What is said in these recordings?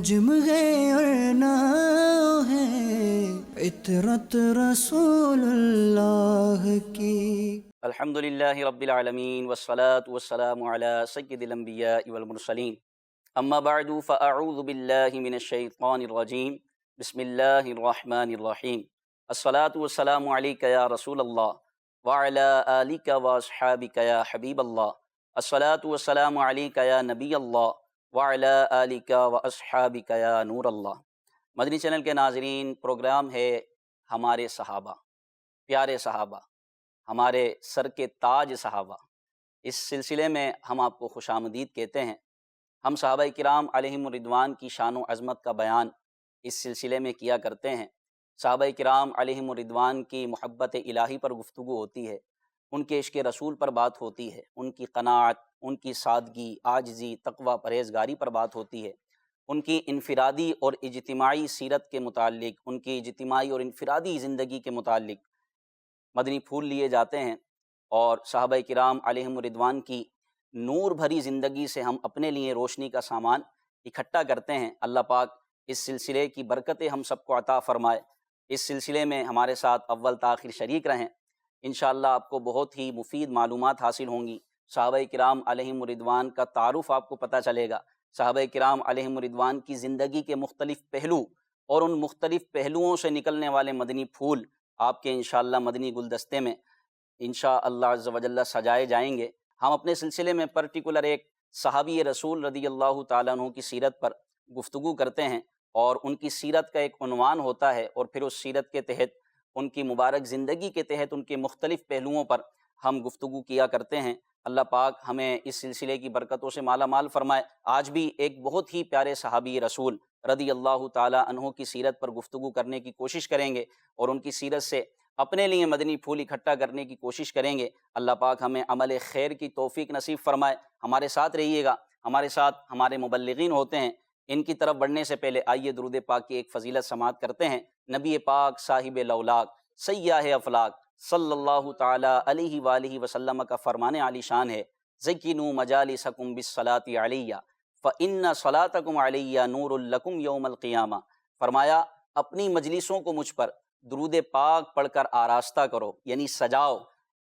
نجم ہے اور ناؤ ہے عطرت رسول اللہ کی۔ الحمدللہ رب العالمین والصلاة والسلام علی سید الانبیاء والمرسلین، اما بعد فاعوذ باللہ من الشیطان الرجیم، بسم اللہ الرحمن الرحیم۔ الصلاة والسلام علیک یا رسول اللہ وعلی آلک واصحابک یا حبیب اللہ۔ الصلاة والسلام علیک یا نبی اللہ وعلی آلک واصحابک یا نور اللہ۔ مدنی چینل کے ناظرین، پروگرام ہے ہمارے صحابہ، پیارے صحابہ، ہمارے سر کے تاج صحابہ۔ اس سلسلے میں ہم آپ کو خوش آمدید کہتے ہیں۔ ہم صحابہ کرام علیہم الرضوان کی شان و عظمت کا بیان اس سلسلے میں کیا کرتے ہیں۔ صحابہ کرام علیہم الرضوان کی محبت الہی پر گفتگو ہوتی ہے، ان کے عشق رسول پر بات ہوتی ہے، ان کی قناعت، ان کی سادگی، عاجزی، تقوی، پرہیزگاری پر بات ہوتی ہے، ان کی انفرادی اور اجتماعی سیرت کے متعلق، ان کی اجتماعی اور انفرادی زندگی کے متعلق مدنی پھول لیے جاتے ہیں، اور صحابہ کرام علیہم الرضوان کی نور بھری زندگی سے ہم اپنے لیے روشنی کا سامان اکٹھا کرتے ہیں۔ اللہ پاک اس سلسلے کی برکتیں ہم سب کو عطا فرمائے۔ اس سلسلے میں ہمارے ساتھ اول تاخیر شریک رہیں، انشاءاللہ آپ کو بہت ہی مفید معلومات حاصل ہوں گی۔ صحابہ کرام علیہم الرضوان کا تعارف آپ کو پتہ چلے گا، صحابہ کرام علیہم الرضوان کی زندگی کے مختلف پہلو اور ان مختلف پہلوؤں سے نکلنے والے مدنی پھول آپ کے انشاءاللہ مدنی گلدستے میں انشاءاللہ عز و جل سجائے جائیں گے۔ ہم اپنے سلسلے میں پرٹیکولر ایک صحابی رسول رضی اللہ تعالیٰ عنہ کی سیرت پر گفتگو کرتے ہیں، اور ان کی سیرت کا ایک عنوان ہوتا ہے، اور پھر اس سیرت کے تحت، ان کی مبارک زندگی کے تحت، ان کے مختلف پہلوؤں پر ہم گفتگو کیا کرتے ہیں۔ اللہ پاک ہمیں اس سلسلے کی برکتوں سے مالا مال فرمائے۔ آج بھی ایک بہت ہی پیارے صحابی رسول رضی اللہ تعالیٰ عنہ کی سیرت پر گفتگو کرنے کی کوشش کریں گے، اور ان کی سیرت سے اپنے لیے مدنی پھول اکٹھا کرنے کی کوشش کریں گے۔ اللہ پاک ہمیں عمل خیر کی توفیق نصیب فرمائے۔ ہمارے ساتھ رہیے گا، ہمارے ساتھ ہمارے مبلغین ہوتے ہیں۔ ان کی طرف بڑھنے سے پہلے آئیے درود پاک کی ایک فضیلت سماعت کرتے ہیں۔ نبی پاک صاحب لولاک سیاح افلاک صلی اللہ تعالی علیہ وآلہ وسلم کا فرمان عالی شان ہے، زینوا مجالسکم بالصلاۃ علیہ فإن صلاتکم علیہ نور لکم یوم القیامہ۔ فرمایا اپنی مجلسوں کو مجھ پر درود پاک پڑھ کر آراستہ کرو، یعنی سجاؤ،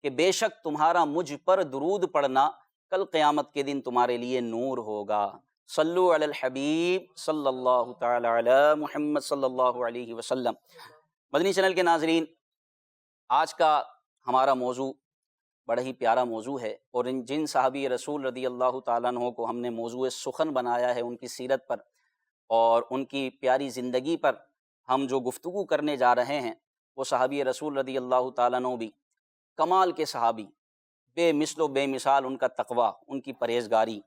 کہ بے شک تمہارا مجھ پر درود پڑھنا کل قیامت کے دن تمہارے لیے نور ہوگا۔ صلو علی الحبیب صلی اللہ تعالی علی محمد صلی اللہ علیہ وسلم۔ مدنی چینل کے ناظرین، آج کا ہمارا موضوع بڑا ہی پیارا موضوع ہے، اور جن صحابی رسول رضی اللہ تعالیٰ عنہ کو ہم نے موضوع سخن بنایا ہے، ان کی سیرت پر اور ان کی پیاری زندگی پر ہم جو گفتگو کرنے جا رہے ہیں، وہ صحابی رسول رضی اللہ تعالیٰ عنہ بھی کمال کے صحابی، بے مثل و بے مثال ان کا تقوی، ان کی پرہیزگاری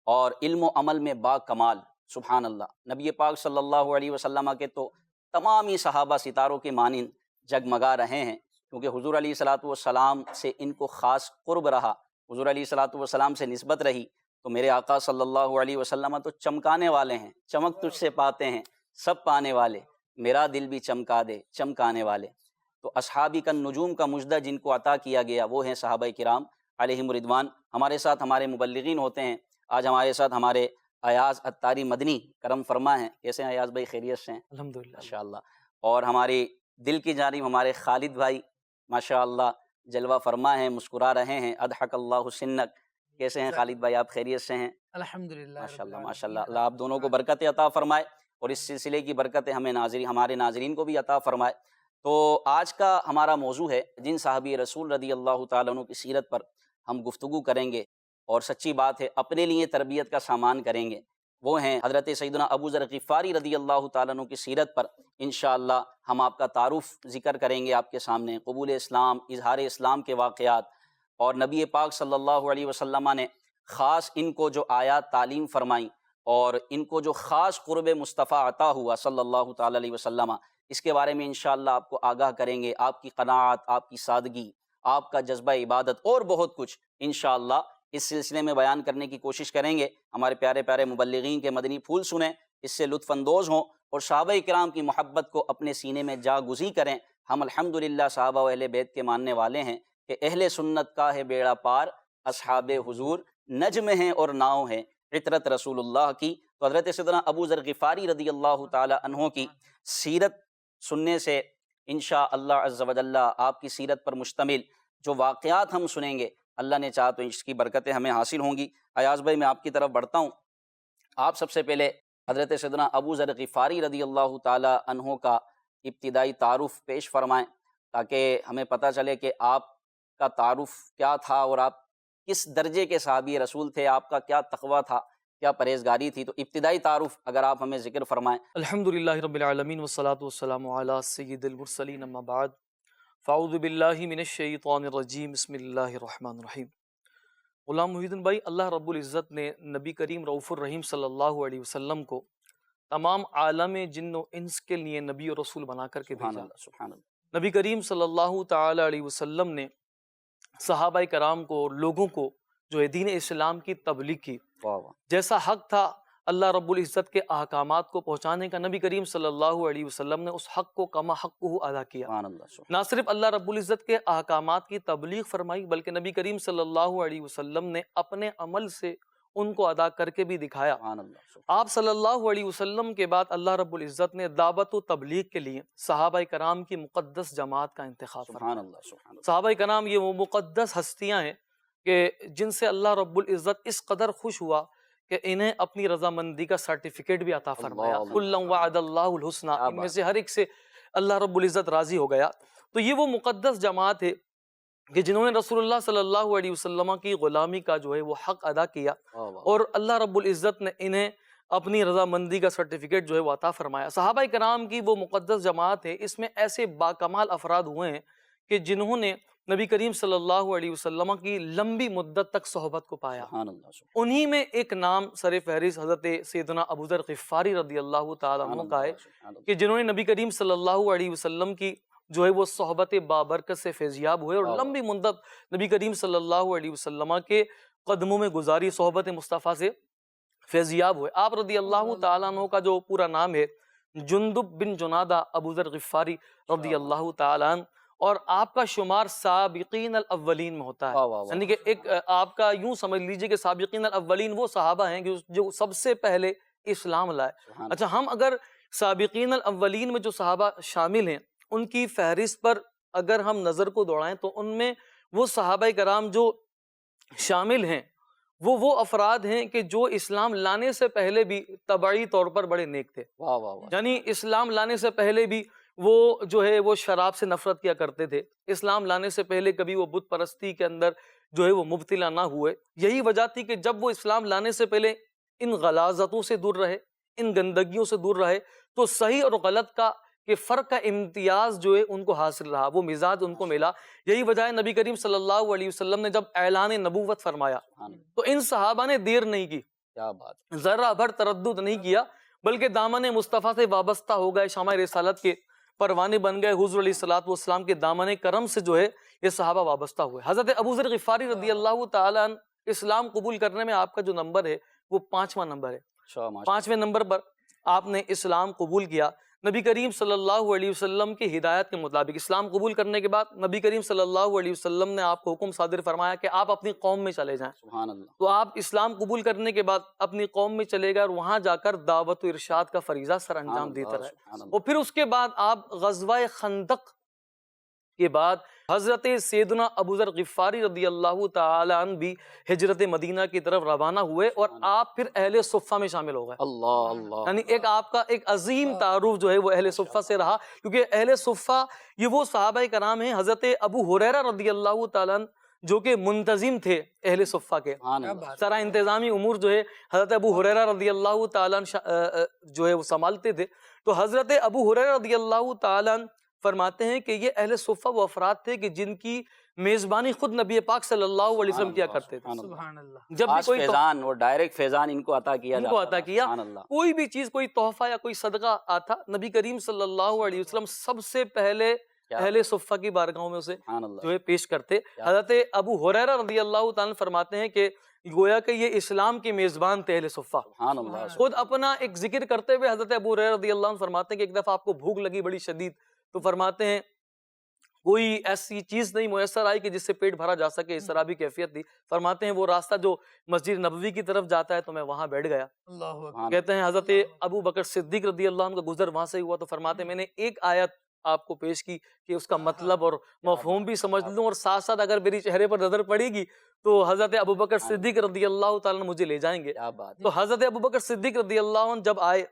اور علم و عمل میں با کمال۔ سبحان اللہ۔ نبی پاک صلی اللہ علیہ وسلم کے تو تمام ہی صحابہ ستاروں کے مانند جگمگا رہے ہیں، کیونکہ حضور علیہ الصلاۃ والسلام سے ان کو خاص قرب رہا، حضور علیہ الصلاۃ والسلام سے نسبت رہی۔ تو میرے آقا صلی اللہ علیہ وسلم تو چمکانے والے ہیں، چمک تجھ سے پاتے ہیں سب پانے والے، میرا دل بھی چمکا دے چمکانے والے۔ تو اصحابی کا نجوم کا مژدہ جن کو عطا کیا گیا وہ ہیں صحابہ کرام علیہم الرضوان۔ ہمارے ساتھ ہمارے مبلغین ہوتے ہیں۔ آج ہمارے ساتھ ہمارے ایاز عطاری مدنی کرم فرما ہیں۔ کیسے ہیں ایاز بھائی؟ خیریت سے ہیں؟ الحمدللہ ماشاءاللہ۔ اور ہماری دل کی جانب ہمارے خالد بھائی ماشاءاللہ جلوہ فرما ہیں، مسکرا رہے ہیں۔ اضحک اللہ سنک۔ کیسے ہیں خالد بھائی؟ آپ خیریت سے ہیں؟ الحمدللہ ماشاءاللہ ماشاءاللہ۔ اللہ آپ دونوں کو برکت عطا فرمائے، اور اس سلسلے کی برکتیں ہمیں ہمارے ناظرین کو بھی عطا فرمائے۔ تو آج کا ہمارا موضوع ہے جن صحابی رسول رضی اللہ تعالیٰ عنہ کی سیرت پر ہم گفتگو کریں گے، اور سچی بات ہے اپنے لیے تربیت کا سامان کریں گے۔ وہ ہیں حضرت سیدنا ابو ذر غفاری رضی اللہ تعالیٰ عنہ کی سیرت پر انشاءاللہ ہم آپ کا تعارف ذکر کریں گے آپ کے سامنے، قبول اسلام، اظہار اسلام کے واقعات، اور نبی پاک صلی اللہ علیہ وسلم نے خاص ان کو جو آیات تعلیم فرمائیں، اور ان کو جو خاص قرب مصطفیٰ عطا ہوا صلی اللہ تعالیٰ علیہ وسلم، اس کے بارے میں انشاءاللہ آپ کو آگاہ کریں گے۔ آپ کی قناعت، آپ کی سادگی، آپ کا جذبہ عبادت اور بہت کچھ انشاءاللہ اس سلسلے میں بیان کرنے کی کوشش کریں گے۔ ہمارے پیارے پیارے مبلغین کے مدنی پھول سنیں، اس سے لطف اندوز ہوں، اور صحابہ کرام کی محبت کو اپنے سینے میں جاگزی کریں۔ ہم الحمدللہ صحابہ و اہل بیت کے ماننے والے ہیں کہ اہل سنت کا ہے بیڑا پار، اصحاب حضور نجم ہیں اور ناؤ ہیں، عطرت رسول اللہ کی تو حضرت سیدنا ابو ذر غفاری رضی اللہ تعالی عنہ کی سیرت سننے سے انشاءاللہ عز و جل آپ کی سیرت پر مشتمل جو واقعات ہم سنیں گے، اللہ نے چاہا تو اس کی برکتیں ہمیں حاصل ہوں گی۔ ایاز بھائی، میں آپ کی طرف بڑھتا ہوں۔ آپ سب سے پہلے حضرت سیدنا ابو ذر غفاری رضی اللہ تعالی عنہ کا ابتدائی تعارف پیش فرمائیں، تاکہ ہمیں پتہ چلے کہ آپ کا تعارف کیا تھا اور آپ کس درجے کے صحابی رسول تھے، آپ کا کیا تقویٰ تھا، کیا پرہیزگاری تھی۔ تو ابتدائی تعارف اگر آپ ہمیں ذکر فرمائیں۔ الحمدللہ رب العالمین والصلاة والسلام علی سید المرسلین، اما بعد فاعوذ باللہ من الشیطان الرجیم، بسم اللہ الرحمن الرحیم۔ غلام محی الدین بھائی، اللہ رب العزت نے نبی کریم رؤوف الرحیم صلی اللہ علیہ وسلم کو تمام عالم جن و انس کے لیے نبی اور رسول بنا کر کے سبحان بھیجا۔ اللہ، سبحان اللہ۔ نبی کریم صلی اللہ تعالی علیہ وسلم نے صحابہ کرام کو اور لوگوں کو جو ہے دین اسلام کی تبلیغ کی، واہ واہ، جیسا حق تھا اللہ رب العزت کے احکامات کو پہنچانے کا، نبی کریم صلی اللہ علیہ وسلم نے اس حق کو کما حقہ ادا کیا۔ سبحان اللہ، سبحان نہ صرف اللہ رب العزت کے احکامات کی تبلیغ فرمائی، بلکہ نبی کریم صلی اللہ علیہ وسلم نے اپنے عمل سے ان کو ادا کر کے بھی دکھایا۔ اللہ، سبحان آپ صلی اللہ علیہ وسلم کے بعد اللہ رب العزت نے دعوت و تبلیغ کے لیے صحابہ کرام کی مقدس جماعت کا انتخاب فرمایا۔ سبحان اللہ، سبحان اللہ۔ صحابہ کرام یہ وہ مقدس ہستیاں ہیں کہ جن سے اللہ رب العزت اس قدر خوش ہوا کہ انہیں اپنی رضامندی کا سرٹیفکیٹ بھی عطا فرمایا۔ اللہ، کُلًا وعد اللہ الحسنی، کیا ان میں بات سے ہر ایک سے اللہ رب العزت راضی ہو گیا۔ تو یہ وہ مقدس جماعت ہے کہ جنہوں نے رسول اللہ صلی اللہ علیہ وسلم کی غلامی کا جو ہے وہ حق ادا کیا، واہ واہ، اور اللہ رب العزت نے انہیں اپنی رضامندی کا سرٹیفکیٹ جو ہے وہ عطا فرمایا۔ صحابہ کرام کی وہ مقدس جماعت ہے، اس میں ایسے باکمال افراد ہوئے ہیں کہ جنہوں نے نبی کریم صلی اللہ علیہ وسلم کی لمبی مدت تک صحبت کو پایا۔ سبحان اللہ، سبحان انہی میں ایک نام سر فہرست حضرت سیدنا ابو ذر غفاری رضی اللہ تعالیٰ عنہ کا ہے، اللہ، کہ جنہوں نے نبی کریم صلی اللہ علیہ وسلم کی جو ہے وہ صحبت بابرکت سے فیضیاب ہوئے اور لمبی مدت نبی کریم صلی اللہ علیہ وسلم کے قدموں میں گزاری، صحبت مصطفیٰ سے فیضیاب ہوئے۔ آپ رضی اللہ تعالیٰ عنہ کا جو پورا نام ہے جندب بن جنادہ ابو ذر غفاری رضی اللہ تعالیٰ عنہ، اور آپ کا شمار سابقین الاولین میں ہوتا واہ واہ ہے، واہ، یعنی کہ ایک آپ کا یوں سمجھ لیجئے کہ سابقین الاولین وہ صحابہ ہیں جو سب سے پہلے اسلام لائے۔ سبحان اچھا، ہم اگر سابقین الاولین میں جو صحابہ شامل ہیں ان کی فہرست پر اگر ہم نظر کو دوڑائیں تو ان میں وہ صحابہ کرام جو شامل ہیں وہ افراد ہیں کہ جو اسلام لانے سے پہلے بھی طبعی طور پر بڑے نیک تھے، واہ واہ واہ، یعنی اسلام لانے سے پہلے بھی وہ جو ہے وہ شراب سے نفرت کیا کرتے تھے، اسلام لانے سے پہلے کبھی وہ بت پرستی کے اندر جو ہے وہ مبتلا نہ ہوئے۔ یہی وجہ تھی کہ جب وہ اسلام لانے سے پہلے ان غلاظتوں سے دور رہے، ان گندگیوں سے دور رہے، تو صحیح اور غلط کا کہ فرق کا امتیاز جو ہے ان کو حاصل رہا، وہ مزاج ان کو ملا۔ یہی وجہ ہے نبی کریم صلی اللہ علیہ وسلم نے جب اعلان نبوت فرمایا سبحان اللہ، تو ان صحابہ نے دیر نہیں کی، کیا بات، ذرہ بھر تردد نہیں کیا، بلکہ دامن مصطفیٰ سے وابستہ ہو گئے، شمع رسالت کے پروانے بن گئے، حضور علیہ الصلوۃ والسلام کے دامن کرم سے جو ہے یہ صحابہ وابستہ ہوئے۔ حضرت ابو ذر غفاری رضی اللہ تعالیٰ عنہ اسلام قبول کرنے میں آپ کا جو نمبر ہے وہ 5واں نمبر ہے۔ اچھا، ماشاء 5ویں نمبر پر آپ نے اسلام قبول کیا۔ نبی کریم صلی اللہ علیہ وسلم کی ہدایت کے مطابق اسلام قبول کرنے کے بعد نبی کریم صلی اللہ علیہ وسلم نے آپ کو حکم صادر فرمایا کہ آپ اپنی قوم میں چلے جائیں۔ سبحان اللہ، تو آپ اسلام قبول کرنے کے بعد اپنی قوم میں چلے گئے اور وہاں جا کر دعوت و ارشاد کا فریضہ سر انجام دیتے رہے۔ سبحان اللہ، اور پھر اس کے بعد آپ غزوہ خندق کے بعد حضرت سیدنا ابو ذر غفاری رضی اللہ تعالی عنہ بھی ہجرت مدینہ کی طرف روانہ ہوئے اور آپ پھر اہل صفہ میں شامل ہو گئے۔ اللہ اللہ، یعنی ایک آپ کا ایک عظیم تعارف جو ہے وہ اہل صفہ سے رہا، کیونکہ اہل صفہ یہ وہ صحابہ کرام ہیں۔ حضرت ابو ہریرہ رضی اللہ تعالیٰ عنہ جو کہ منتظم تھے اہل صفہ کے، سبحان اللہ، سارا انتظامی امور جو ہے حضرت ابو ہریرہ رضی اللہ تعالیٰ عنہ جو ہے وہ سنبھالتے تھے۔ تو حضرت ابو ہریرہ رضی اللہ تعالیٰ عنہ فرماتے ہیں کہ یہ اہل صفہ وہ افراد تھے کہ جن کی میزبانی خود نبی پاک صلی اللہ علیہ وسلم کیا کرتے تھے۔ سبحان اللہ، جب بھی خاص کوئی فیضان اور ڈائریکٹ فیضان ان کو عطا کیا ان کو جاتا عطا تھا، کیا، سبحان اللہ، کوئی بھی چیز، کوئی تحفہ یا کوئی صدقہ آتا، نبی کریم صلی اللہ علیہ وسلم سب سے پہلے اہل صفہ کی بارگاہوں میں اسے سبحان اللہ، جو ہے پیش کرتے۔ حضرت ابو ہریرہ رضی اللہ تعالیٰ فرماتے ہیں کہ گویا کہ یہ اسلام کے میزبان تھے اہل صفہ۔ سبحان اللہ، خود اپنا ایک ذکر کرتے ہوئے حضرت ابو ہریرہ رضی اللہ عنہ فرماتے ہیں کہ ایک دفعہ آپ کو بھوک لگی بڑی شدید، تو فرماتے ہیں کوئی ایسی چیز نہیں میسر آئی کہ جس سے پیٹ بھرا جا سکے، اس طرح بھی کیفیت تھی۔ فرماتے ہیں وہ راستہ جو مسجد نبوی کی طرف جاتا ہے تو میں وہاں بیٹھ گیا۔ اللہ اکبر۔ کہتے ہیں حضرت ابو بکر صدیق رضی اللہ عنہ کا گزر وہاں سے ہوا تو فرماتے ہیں میں نے ایک آیت آپ کو پیش کی کہ اس کا مطلب اور مفہوم بھی سمجھ لوں، اور ساتھ ساتھ اگر میری چہرے پر نظر پڑے گی تو حضرت ابو بکر صدیق رضی اللہ تعالیٰ عنہ مجھے لے جائیں گے۔ کیا بات ہے۔ تو حضرت ابو بکر صدیق رضی اللہ عنہ جب آئے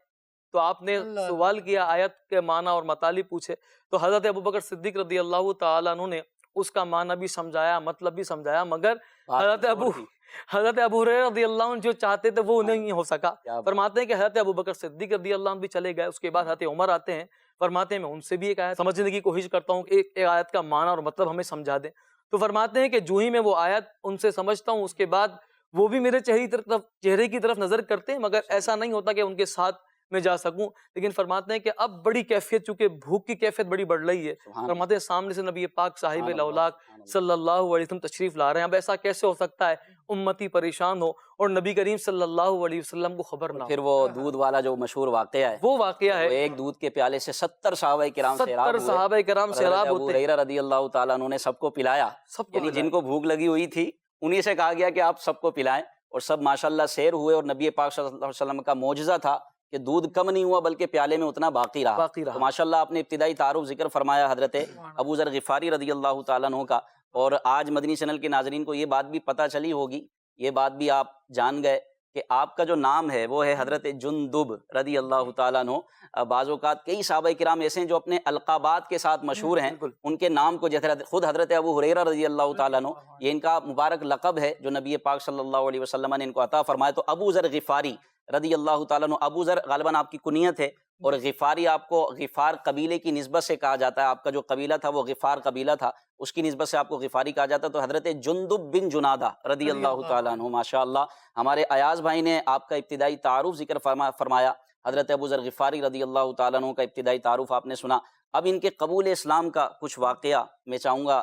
تو آپ نے سوال کیا، آیت کے معنی اور مطالب پوچھے، تو حضرت ابو بکر صدیق رضی اللہ تعالیٰ عنہ نے اس کا معنی بھی سمجھایا، مطلب بھی سمجھایا، مگر حضرت ابو ہریرہ رضی اللہ عنہ جو چاہتے تھے وہ نہیں ہو سکا۔ فرماتے ہیں کہ حضرت ابو بکر صدیق رضی اللہ عنہ بھی چلے گئے۔ اس کے بعد حضرت عمر آتے ہیں، فرماتے ہیں میں ان سے بھی ایک آیت سمجھنے کی کوشش کرتا ہوں کہ ایک آیت کا معنی اور مطلب ہمیں سمجھا دیں۔ تو فرماتے ہیں کہ جو ہی میں وہ آیت ان سے سمجھتا ہوں اس کے بعد وہ بھی میرے چہرے کی طرف نظر کرتے ہیں، مگر ایسا نہیں ہوتا کہ ان کے ساتھ میں جا سکوں۔ لیکن فرماتے ہیں کہ اب بڑی کیفیت، چونکہ بھوک کی کیفیت بڑی بڑھ رہی ہے، فرماتے ہیں سامنے سے نبی پاک صاحب الاولاق صلی اللہ علیہ وسلم تشریف لا رہے ہیں۔ اب ایسا کیسے ہو سکتا ہے امتی پریشان ہو اور نبی کریم صلی اللہ علیہ وسلم کو خبر نہ ہو؟ پھر وہ دودھ والا جو مشہور واقعہ ہے، وہ واقعہ ہے ایک دودھ کے پیالے سے 70 صحابہ کرام سیراب 70 ہوئے، صحابہ کرام سیراب ابو ہوتے ہیں، ہریرہ رضی اللہ تعالیٰ عنہ نے سب کو پلایا، سب کو یعنی جن کو بھوک لگی ہوئی تھی انہی سے کہا گیا کہ آپ سب کو پلائیں، اور سب ماشاءاللہ سیر ہوئے، اور نبی پاک صلی اللہ علیہ وسلم کا معجزہ تھا کہ دودھ کم نہیں ہوا بلکہ پیالے میں اتنا باقی رہا۔ تو ماشاءاللہ آپ نے ابتدائی تعارف ذکر فرمایا حضرت ابو ذر غفاری رضی اللہ تعالیٰ عنہ کا، اور آج مدنی چینل کے ناظرین کو یہ بات بھی پتہ چلی ہوگی، یہ بات بھی آپ جان گئے کہ آپ کا جو نام ہے وہ ہے حضرت جندب رضی اللہ تعالیٰ عنہ۔ بعض اوقات کئی صحابہ کرام ایسے ہیں جو اپنے القابات کے ساتھ مشہور ہیں، ان کے نام کو جیسے خود حضرت ابو ہریرہ رضی اللہ تعالیٰ عنہ، یہ ان کا مبارک لقب ہے جو نبی پاک صلی اللہ علیہ وسلم نے ان کو عطا فرمایا۔ تو ابو ذر غفاری رضی اللہ تعالیٰ عنہ، ابو ذر غالباً آپ کی کنیت ہے، اور غفاری آپ کو غفار قبیلے کی نسبت سے کہا جاتا ہے، آپ کا جو قبیلہ تھا وہ غفار قبیلہ تھا، اس کی نسبت سے آپ کو غفاری کہا جاتا ہے۔ تو حضرت جندب بن جنادہ رضی اللہ تعالیٰ عنہ، ماشاءاللہ ہمارے ایاز بھائی نے آپ کا ابتدائی تعارف ذکر فرمایا، حضرت ابو ذر غفاری رضی اللہ تعالیٰ عنہ کا ابتدائی تعارف آپ نے سنا۔ اب ان کے قبول اسلام کا کچھ واقعہ میں چاہوں گا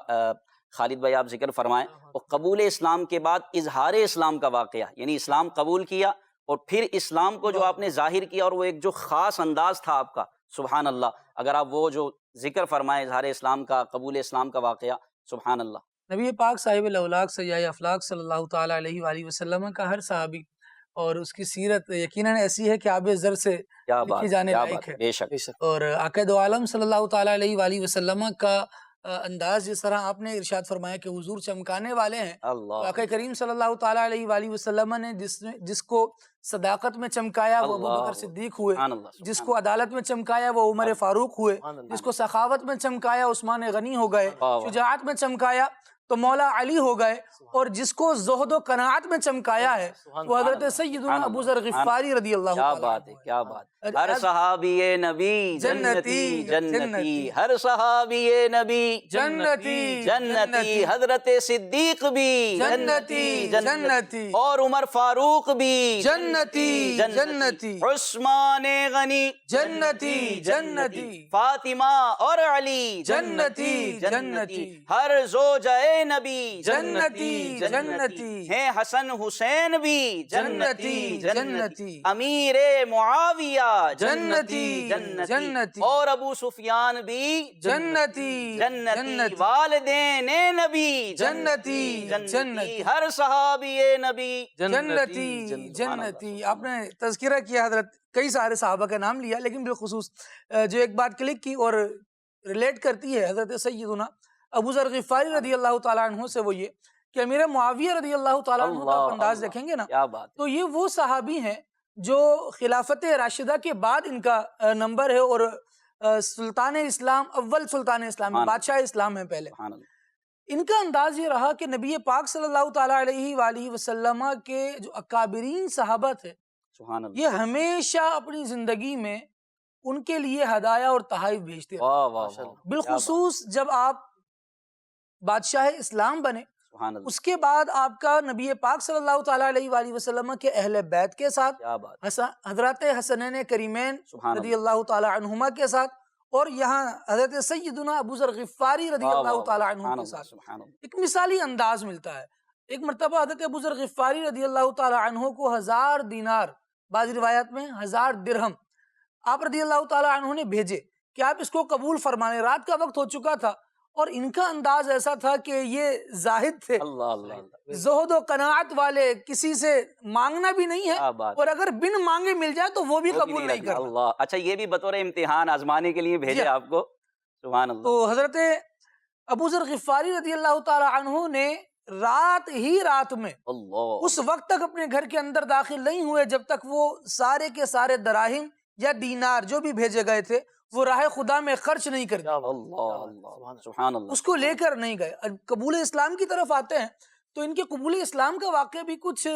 خالد بھائی آپ ذکر فرمائیں، اور قبول اسلام کے بعد اظہار اسلام کا واقعہ، یعنی اسلام قبول کیا اور پھر اسلام کو جو آپ نے ظاہر کیا، اور وہ ایک جو خاص انداز تھا آپ کا، سبحان اللہ، اگر آپ وہ جو ذکر فرمائیں اظہار اسلام کا، قبول اسلام کا واقعہ، سبحان اللہ۔ نبی پاک صاحب الاولاق سیاح افلاق صلی اللہ تعالیٰ علیہ وآلہ وسلم کا ہر صحابی اور اس کی سیرت یقیناً ایسی ہے کہ آب زر سے لکھی جانے لائق ہے، بے شک۔ اور آقا دو عالم صلی اللہ تعالیٰ علیہ وآلہ وسلم کا انداز جس طرح آپ نے ارشاد فرمایا کہ حضور چمکانے والے ہیں، آقا کریم صلی اللہ تعالیٰ علیہ وآلہ وسلم نے جس کو صداقت میں چمکایا وہ ابو بکر صدیق ہوئے، جس کو عدالت میں چمکایا وہ عمر فاروق ہوئے، جس کو سخاوت میں چمکایا عثمان غنی ہو گئے، شجاعت میں چمکایا تو مولا علی ہو گئے، اور جس کو زہد و قناعت میں چمکایا ہے وہ حضرت سیدنا ابو ذر غفاری رضی اللہ کیا تعالیٰ بات ہے، کیا بات ہے۔ ہر صحابی نبی جنتی جنتی، ہر صحابی نبی جنتی جنتی، حضرت صدیق بھی جنتی جنتی، اور عمر فاروق بھی جنتی جنتی، عثمان غنی جنتی جنتی، فاطمہ اور علی جنتی جنتی، ہر زوجہ نبی جنتی جنتی، ہیں حسن حسین بھی جنتی جنتی، امیر معاویہ جنتی جنتی، اور ابو سفیان بھی جنتی جنتی، والدین نبی جنتی جنتی، ہر صحابی نبی جنتی جنتی۔ آپ نے تذکرہ کیا حضرت، کئی سارے صحابہ کا نام لیا، لیکن بالخصوص جو ایک بات کلک کی اور ریلیٹ کرتی ہے حضرت سیدنا ابو ذر غفاری رضی اللہ تعالیٰ عنہ سے، وہ یہ کہ امیر معاویہ رضی اللہ تعالیٰ عنہ کا انداز دیکھیں گے نا تو یہ وہ صحابی ہیں جو خلافت راشدہ کے بعد ان کا نمبر ہے، اور سلطان اسلام، اول سلطان اسلام، بادشاہ اسلام ہے پہلے۔ ان کا انداز یہ رہا کہ نبی پاک صلی اللہ تعالیٰ علیہ وآلہ وسلم کے جو اکابرین صحابہ تھے یہ ہمیشہ اپنی زندگی میں ان کے لیے ہدایہ اور تحائف بھیجتے رہے، بالخصوص جب آپ بادشاہ اسلام بنے، اس کے بعد آپ کا نبی پاک صلی اللہ تعالیٰ علیہ وآلہ وسلم کے اہل بیت کے ساتھ، حضرت حسنین کریمین رضی اللہ تعالیٰ عنہما کے ساتھ، اور یہاں حضرت سیدنا ابو ذر غفاری رضی اللہ تعالیٰ عنہ کے ساتھ ایک مثالی انداز ملتا ہے۔ ایک مرتبہ حضرت ابو ذر غفاری رضی اللہ تعالیٰ عنہ کو 1000 دینار، بعض روایات میں 1000 درہم آپ رضی اللہ تعالیٰ عنہ نے بھیجے کہ آپ اس کو قبول فرمانے۔ رات کا وقت ہو چکا تھا اور ان کا انداز ایسا تھا کہ یہ زاہد تھے، اللہ اللہ اللہ، زہد و قناعت والے، کسی سے مانگنا بھی نہیں ہے، کیا بات، اور اگر بن مانگے مل جائے تو وہ بھی وہ بھی قبول نہیں رکھنا۔ کرنا۔ اللہ، اچھا یہ بھی بطور امتحان آزمانے کے لیے بھیجے جی۔ آپ کو، سبحان اللہ۔ تو حضرت ابو ذر غفاری رضی اللہ تعالی عنہ نے رات میں اللہ، اس وقت تک اپنے گھر کے اندر داخل نہیں ہوئے جب تک وہ سارے کے سارے دراہم یا دینار جو بھی بھیجے گئے تھے وہ راہ خدا میں خرچ نہیں کر دیے، اللہ اللہ، سبحان اللہ۔ اس کو لے کر نہیں گئے۔ قبول اسلام کی طرف آتے ہیں تو ان کے قبول اسلام کا واقعہ بھی کچھ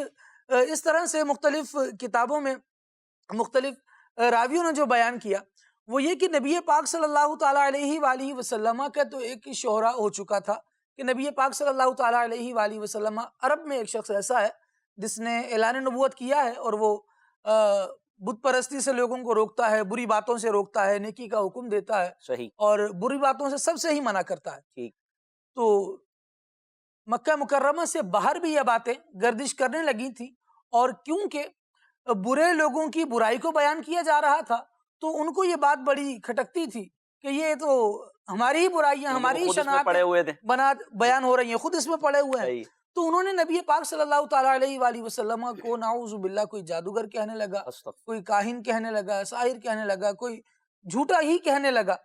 اس طرح سے مختلف کتابوں میں مختلف راویوں نے جو بیان کیا وہ یہ کہ نبی پاک صلی اللہ تعالیٰ علیہ وآلہ وسلم کا تو ایک شہرا ہو چکا تھا کہ نبی پاک صلی اللہ تعالیٰ علیہ وآلہ وسلم، عرب میں ایک شخص ایسا ہے جس نے اعلان نبوت کیا ہے اور وہ بت پرستی سے لوگوں کو روکتا ہے، بری باتوں سے روکتا ہے، نیکی کا حکم دیتا ہے صحیح، اور بری باتوں سے سب سے ہی منع کرتا ہے۔ ٹھیک، تو مکہ مکرمہ سے باہر بھی یہ باتیں گردش کرنے لگی تھی، اور کیونکہ برے لوگوں کی برائی کو بیان کیا جا رہا تھا تو ان کو یہ بات بڑی کھٹکتی تھی کہ یہ تو ہماری ہی برائیاں، ہماری ہی خود اس میں شناعتیں پڑے ہوئے تھے، بیان ہو رہی ہیں، خود اس میں پڑے ہوئے ہیں۔ صحیح، تو انہوں نے نبی پاک صلی اللہ تعالیٰ علیہ وآلہ وسلم کو نعوذ باللہ کوئی جادوگر کہنے لگا، استغفر، کوئی کاہن کہنے لگا، ساحر کہنے لگا، کوئی جھوٹا ہی کہنے لگا۔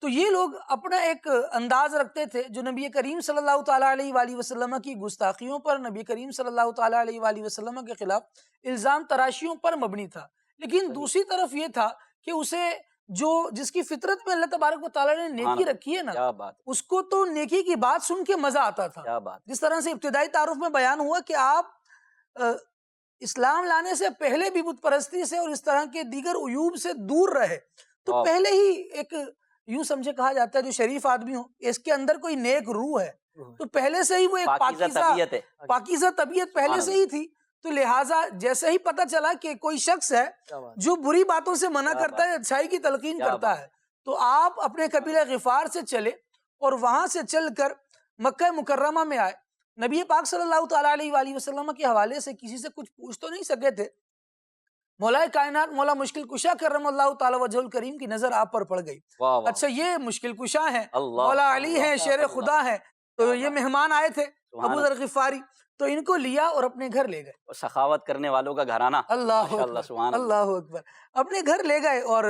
تو یہ لوگ اپنا ایک انداز رکھتے تھے جو نبی کریم صلی اللہ تعالیٰ علیہ وآلہ وسلم کی گستاخیوں پر، نبی کریم صلی اللہ تعالیٰ علیہ وآلہ وسلم کے خلاف الزام تراشیوں پر مبنی تھا، لیکن دوسری طرف یہ تھا کہ اسے جس کی فطرت میں اللہ تبارک و تعالیٰ نے نیکی رکھی ہے نا، کیا بات، اس کو تو نیکی کی بات سن کے مزہ آتا تھا۔ کیا بات، جس طرح سے ابتدائی تعارف میں بیان ہوا کہ آپ اسلام لانے سے پہلے بھی بت پرستی سے اور اس طرح کے دیگر عیوب سے دور رہے، تو پہلے ہی ایک یوں سمجھے کہا جاتا ہے جو شریف آدمی ہو اس کے اندر کوئی نیک روح ہے، تو پہلے سے ہی وہ ایک طبیعت ہے، پاکیزہ طبیعت پہلے سے ہی تھی۔ تو لہٰذا جیسے ہی پتہ چلا کہ کوئی شخص ہے جو بری باتوں سے منع کرتا ہے، اچھائی کی تلقین کرتا ہے، تو آپ اپنے قبیلہ غفار سے چلے اور وہاں سے چل کر مکہ مکرمہ میں آئے۔ نبی پاک صلی اللہ تعالیٰ علیہ وآلہ وسلم کے حوالے سے کسی سے کچھ پوچھ تو نہیں سکے تھے، مولا کائنات مولا مشکل کشا کرم اللہ تعالیٰ وجہ الکریم کی نظر آپ پر پڑ گئی۔ اچھا یہ مشکل کشا ہیں، مولا علی ہیں، شیر خدا ہیں، تو یہ مہمان آئے تھے ابو ذر غفاری، تو ان کو لیا اور اپنے گھر لے گئے۔ سخاوت کرنے والوں کا گھرانہ، اللہ سبحان اللہ اکبر، اپنے گھر لے گئے اور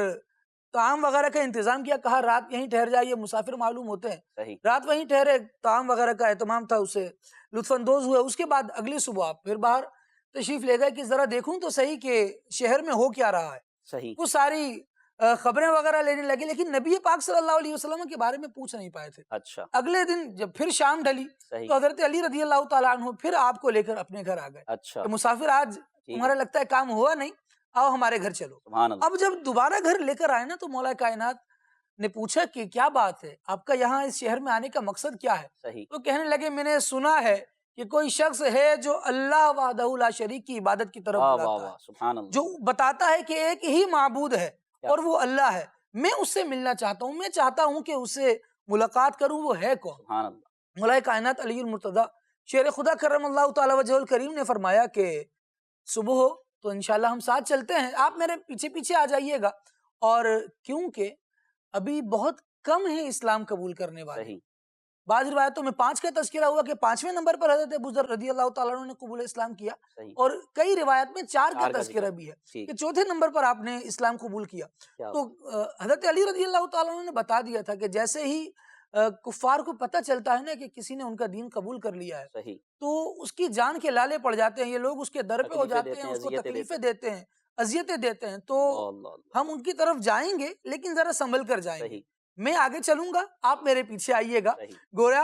طعام وغیرہ کا انتظام کیا، کہا رات یہیں ٹھہر جائیے، مسافر معلوم ہوتے ہیں، صحیح، رات وہیں ٹھہرے، طعام وغیرہ کا اہتمام تھا، اسے لطف اندوز ہوئے۔ اس کے بعد اگلی صبح پھر باہر تشریف لے گئے کہ ذرا دیکھوں تو صحیح کہ شہر میں ہو کیا رہا ہے، صحیح، وہ ساری خبریں وغیرہ لینے لگے، لیکن نبی پاک صلی اللہ علیہ وسلم کے بارے میں پوچھ نہیں پائے تھے۔ اچھا، اگلے دن جب پھر شام ڈلی صحیح، تو حضرت علی رضی اللہ تعالیٰ عنہ پھر آپ کو لے کر اپنے گھر آ گئے اچھا، کہ مسافر آج تمہارا لگتا ہے کام ہوا نہیں، آؤ ہمارے گھر چلو۔ سبحان اللہ، اب جب دوبارہ گھر لے کر آئے نا تو مولا کائنات نے پوچھا کہ کیا بات ہے، آپ کا یہاں اس شہر میں آنے کا مقصد کیا ہے؟ صحیح، تو کہنے لگے میں نے سنا ہے کہ کوئی شخص ہے جو اللہ وحدہ لا شریک کی عبادت کی طرف بلاتا ہے، سبحان اللہ، جو بتاتا ہے کہ ایک ہی معبود ہے اور وہ اللہ ہے، میں اس سے ملنا چاہتا ہوں، میں چاہتا ہوں کہ اس سے ملاقات کروں، وہ ہے کون؟ سبحان اللہ، مولا کائنات علی المرتضیٰ شیر خدا کرم اللہ تعالی وجہ الکریم نے فرمایا کہ صبح ہو تو انشاءاللہ ہم ساتھ چلتے ہیں، آپ میرے پیچھے پیچھے آ جائیے گا، اور کیونکہ ابھی بہت کم ہیں اسلام قبول کرنے والے، صحیح، بعض روایتوں میں 5 کا تذکرہ ہوا کہ 5ویں نمبر پر حضرت ابو ذر رضی اللہ تعالیٰ عنہ نے قبول اسلام کیا، صحیح، اور کئی روایت میں 4 کا چار کا تذکرہ ذکر، بھی ہے ٹھیک، کہ 4تھے نمبر پر آپ نے اسلام قبول کیا۔ کیا تو حضرت علی رضی اللہ تعالیٰ عنہ نے بتا دیا تھا کہ جیسے ہی کفار کو پتہ چلتا ہے نا کہ کسی نے ان کا دین قبول کر لیا ہے صحیح، تو اس کی جان کے لالے پڑ جاتے ہیں، یہ لوگ اس کے در پہ ہو تکلیفیں جاتے دیتے ہیں، ہیں، اس کو اذیتیں تکلیفیں دیتے ہیں، اذیتیں دیتے ہیں، تو اللہ اللہ، ہم ان کی طرف جائیں گے لیکن ذرا سنبھل کر جائیں گے، صحیح، میں آگے چلوں گا، آپ میرے پیچھے آئیے گا۔ صحیح، گویا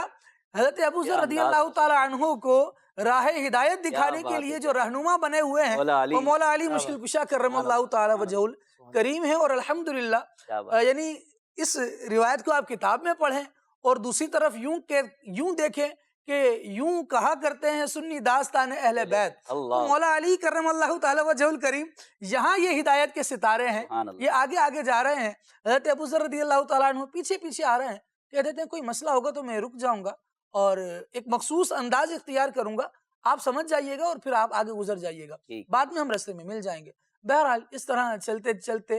حضرت ابو ذر رضی اللہ تعالیٰ عنہ کو راہ ہدایت دکھانے کے لیے جو رہنما بنے ہوئے ہیں وہ مولا علی مشکل کشا کرم اللہ تعالیٰ وجہ الکریم ہے، اور الحمدللہ یعنی اس روایت کو آپ کتاب میں پڑھیں اور دوسری طرف یوں دیکھیں کہ یوں کہا کرتے ہیں سنی داستان اہل بیت، تو مولا علی کرم اللہ تعالیٰ وجہ الکریم یہاں یہ ہدایت کے ستارے ہیں، یہ آگے آگے جا رہے ہیں، حضرت ابو ذر رضی اللہ تعالیٰ عنہ پیچھے پیچھے آ رہے ہیں، کہتے ہیں کوئی مسئلہ ہوگا تو میں رک جاؤں گا اور ایک مخصوص انداز اختیار کروں گا، آپ سمجھ جائیے گا اور پھر آپ آگے گزر جائیے گا، بعد میں ہم رستے میں مل جائیں گے۔ بہرحال اس طرح چلتے چلتے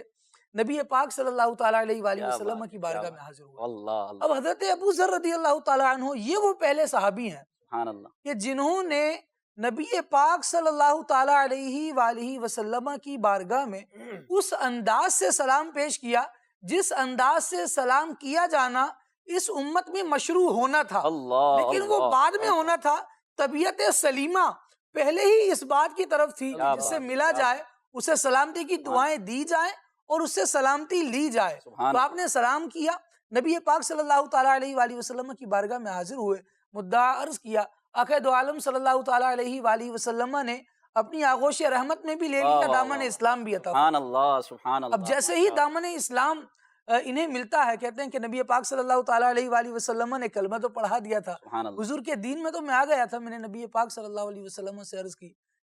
نبی پاک صلی اللہ تعالیٰ علیہ وآلہ کیا وسلم بات کی ہے، بارگاہ کیا میں بات حاضر ہے۔ ہوا۔ اللہ اب اللہ، حضرت ابو ذر رضی اللہ تعالیٰ عنہ یہ وہ پہلے صحابی ہیں سبحان اللہ، کہ جنہوں نے نبی پاک صلی اللہ تعالیٰ علیہ وآلہ وسلم کی بارگاہ میں اس انداز سے سلام پیش کیا جس انداز سے سلام کیا جانا اس امت میں مشروع ہونا تھا، اللہ لیکن وہ اللہ، بعد میں ہونا تھا۔ طبیعت سلیمہ پہلے ہی اس بات کی طرف تھی کیا کہ جس سے بات ہے، ملا کیا جائے اسے سلامتی کی دعائیں دی جائیں اور اس سے سلامتی لی جائے۔ سبحان تو آپ نے سلام کیا، نبی پاک صلی اللہ تعالیٰ علیہ وآلہ وسلم کی بارگاہ میں حاضر ہوئے، مدعا عرض کیا، آقا دو عالم صلی اللہ تعالیٰ علیہ وآلہ وسلم نے اپنی آغوش رحمت میں بھی لے واہ لیا، واہ دامن واہ، اسلام بھی عطا سبحان فرمایا۔ اللہ سبحان اللہ، اب جیسے ہی ماشاء اللہ، دامن اسلام انہیں ملتا ہے، کہتے ہیں کہ نبی پاک صلی اللہ تعالیٰ علیہ وآلہ وسلم نے کلمہ تو پڑھا دیا تھا، سبحان اللہ، حضور کے دین میں تو میں آ گیا تھا، میں نے نبی پاک صلی اللہ علیہ وسلم سے عرض کی،